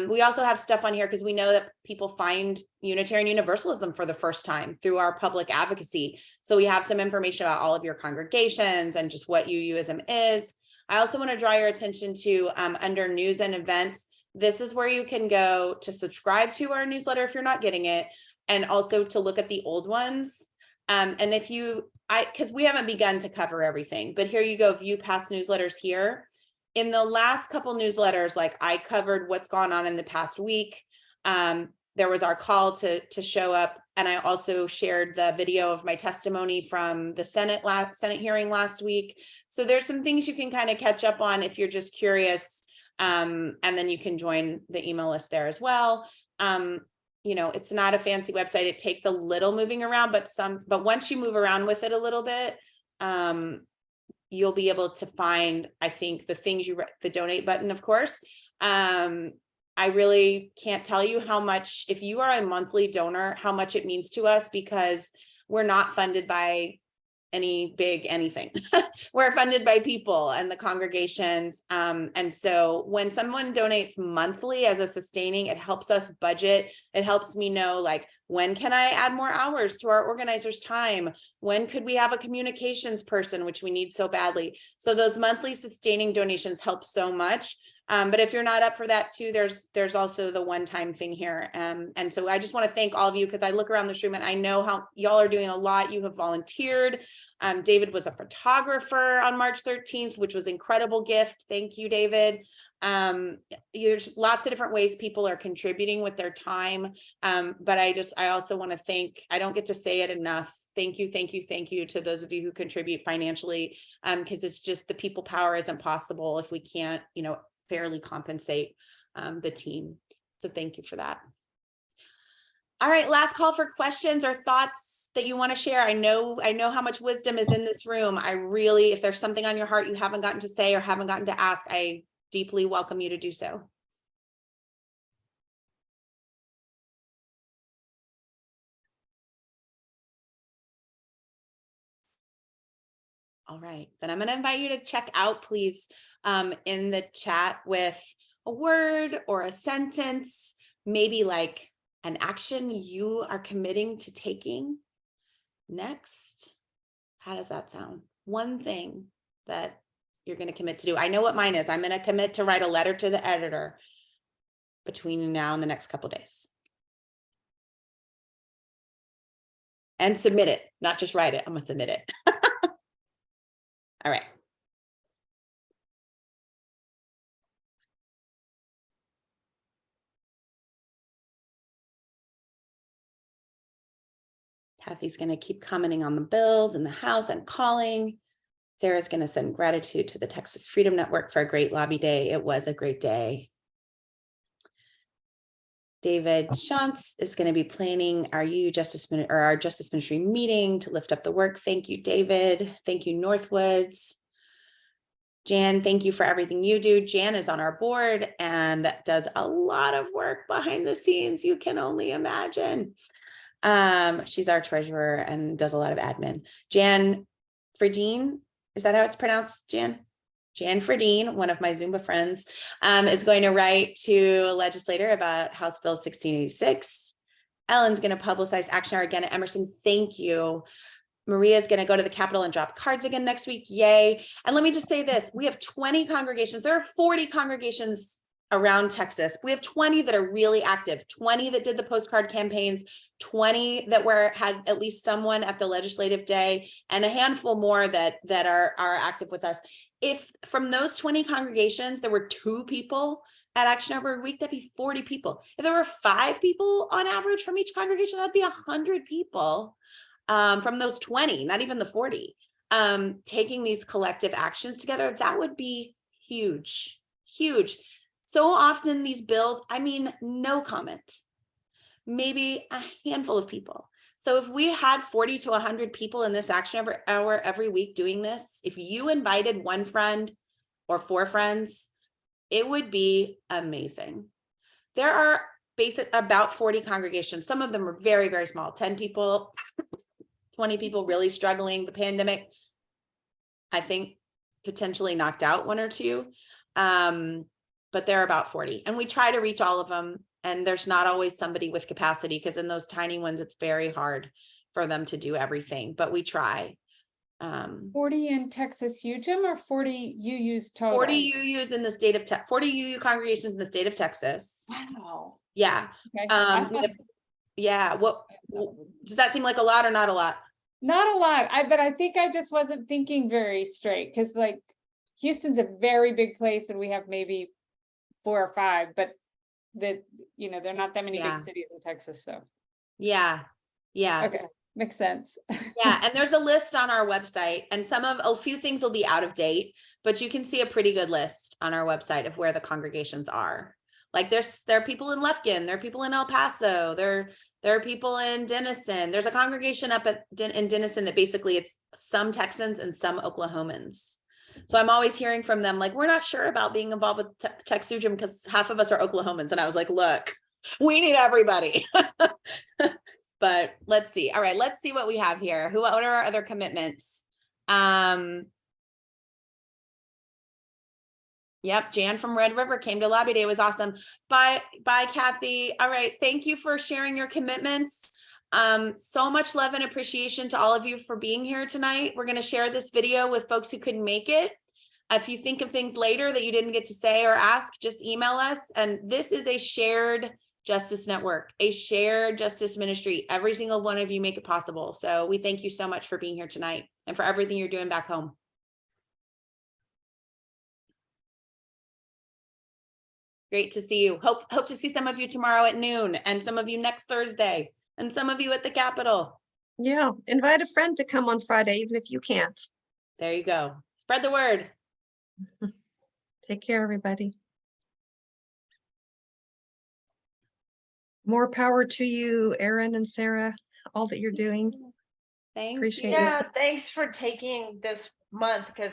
We also have stuff on here because we know that people find Unitarian Universalism for the first time through our public advocacy. So we have some information about all of your congregations and just what UUism is. I also want to draw your attention to under news and events. This is where you can go to subscribe to our newsletter if you're not getting it, and also to look at the old ones. And because we haven't begun to cover everything, but here you go, view past newsletters here. In the last couple newsletters, like I covered what's gone on in the past week. There was our call to show up, and I also shared the video of my testimony from the Senate hearing last week. So there's some things you can kind of catch up on if you're just curious, and then you can join the email list there as well. It's not a fancy website. It takes a little moving around, but once you move around with it a little bit, you'll be able to find, I think, the things the donate button, of course. I really can't tell you how much, if you are a monthly donor, how much it means to us, because we're not funded by any big anything. We're funded by people and the congregations. And so when someone donates monthly as a sustaining, it helps us budget. It helps me know, like, when can I add more hours to our organizers' time? When could we have a communications person, which we need so badly? So those monthly sustaining donations help so much. But if you're not up for that too, there's also the one-time thing here. And so I just want to thank all of you, because I look around this room and I know how y'all are doing a lot. You have volunteered. David was a photographer on March 13th, which was an incredible gift. Thank you, David. There's lots of different ways people are contributing with their time. But I also want to thank, I don't get to say it enough. Thank you to those of you who contribute financially, because it's just the people power isn't possible if we can't, fairly compensate the team. So thank you for that. All right, last call for questions or thoughts that you want to share. I know how much wisdom is in this room. I really, if there's something on your heart you haven't gotten to say or haven't gotten to ask, I deeply welcome you to do so. All right, then I'm going to invite you to check out, please, in the chat with a word or a sentence, maybe like an action you are committing to taking next. How does that sound? One thing that you're going to commit to do. I know what mine is. I'm going to commit to write a letter to the editor between now and the next couple days. And submit it, not just write it. I'm going to submit it. All right. Kathy's going to keep commenting on the bills in the House and calling. Sarah's going to send gratitude to the Texas Freedom Network for a great lobby day. It was a great day. David Shantz is going to be planning our Justice Ministry meeting to lift up the work. Thank you, David. Thank you, Northwoods. Jan, thank you for everything you do. Jan is on our board and does a lot of work behind the scenes. You can only imagine. She's our treasurer and does a lot of admin. Jan Fredine, is that how it's pronounced, Jan? Jan Fredine, one of my Zumba friends, is going to write to a legislator about House Bill 1686. Ellen's going to publicize Action Hour again at Emerson. Thank you. Maria's going to go to the Capitol and drop cards again next week. Yay. And let me just say this. We have 20 congregations. There are 40 congregations around Texas. We have 20 that are really active, 20 that did the postcard campaigns, 20 that had at least someone at the legislative day, and a handful more that are active with us. If from those 20 congregations, there were 2 people at Action Hour a week, that'd be 40 people. If there were 5 people on average from each congregation, that'd be 100 people from those 20, not even the 40, taking these collective actions together. That would be huge, huge. So often these bills, I mean, no comment, maybe a handful of people. So if we had 40 to 100 people in this Action Hour every week doing this, if you invited 1 friend or 4 friends, it would be amazing. There are about 40 congregations. Some of them are very, very small, 10 people, 20 people really struggling. The pandemic, I think, potentially knocked out 1 or 2. But there are about 40, and we try to reach all of them. And there's not always somebody with capacity, because in those tiny ones, it's very hard for them to do everything, but we try. 40 in Texas UJM or 40 UUs total? 40 UUs in the state of Texas, 40 UU congregations in the state of Texas. Wow. Yeah. Okay. Yeah. What does that seem like, a lot or not a lot? Not a lot. But I think I just wasn't thinking very straight, because like Houston's a very big place and we have maybe 4 or 5, but that, you know, there are not that many big cities in Texas. So yeah. Okay, makes sense. Yeah, and there's a list on our website, and a few things will be out of date, but you can see a pretty good list on our website of where the congregations are. Like there are people in Lufkin, there are people in El Paso, there are people in Denison. There's a congregation up in Denison that basically it's some Texans and some Oklahomans. So I'm always hearing from them, like, we're not sure about being involved with TXUUJM because half of us are Oklahomans. And I was like, look, we need everybody. But let's see. All right, let's see what we have here. What are our other commitments? Yep, Jan from Red River came to lobby day. It was awesome. Bye, Kathy. All right, thank you for sharing your commitments. So much love and appreciation to all of you for being here tonight. We're going to share this video with folks who couldn't make it. If you think of things later that you didn't get to say or ask, just email us. And this is a shared justice network, a shared justice ministry. Every single one of you make it possible. So we thank you so much for being here tonight and for everything you're doing back home. Great to see you. Hope to see some of you tomorrow at noon, and some of you next Thursday, and some of you at the Capitol. Yeah, invite a friend to come on Friday, even if you can't. There you go. Spread the word. Take care, everybody. More power to you, Aaron and Sarah, all that you're doing. Thank Appreciate you. your Yeah, thanks for taking this month because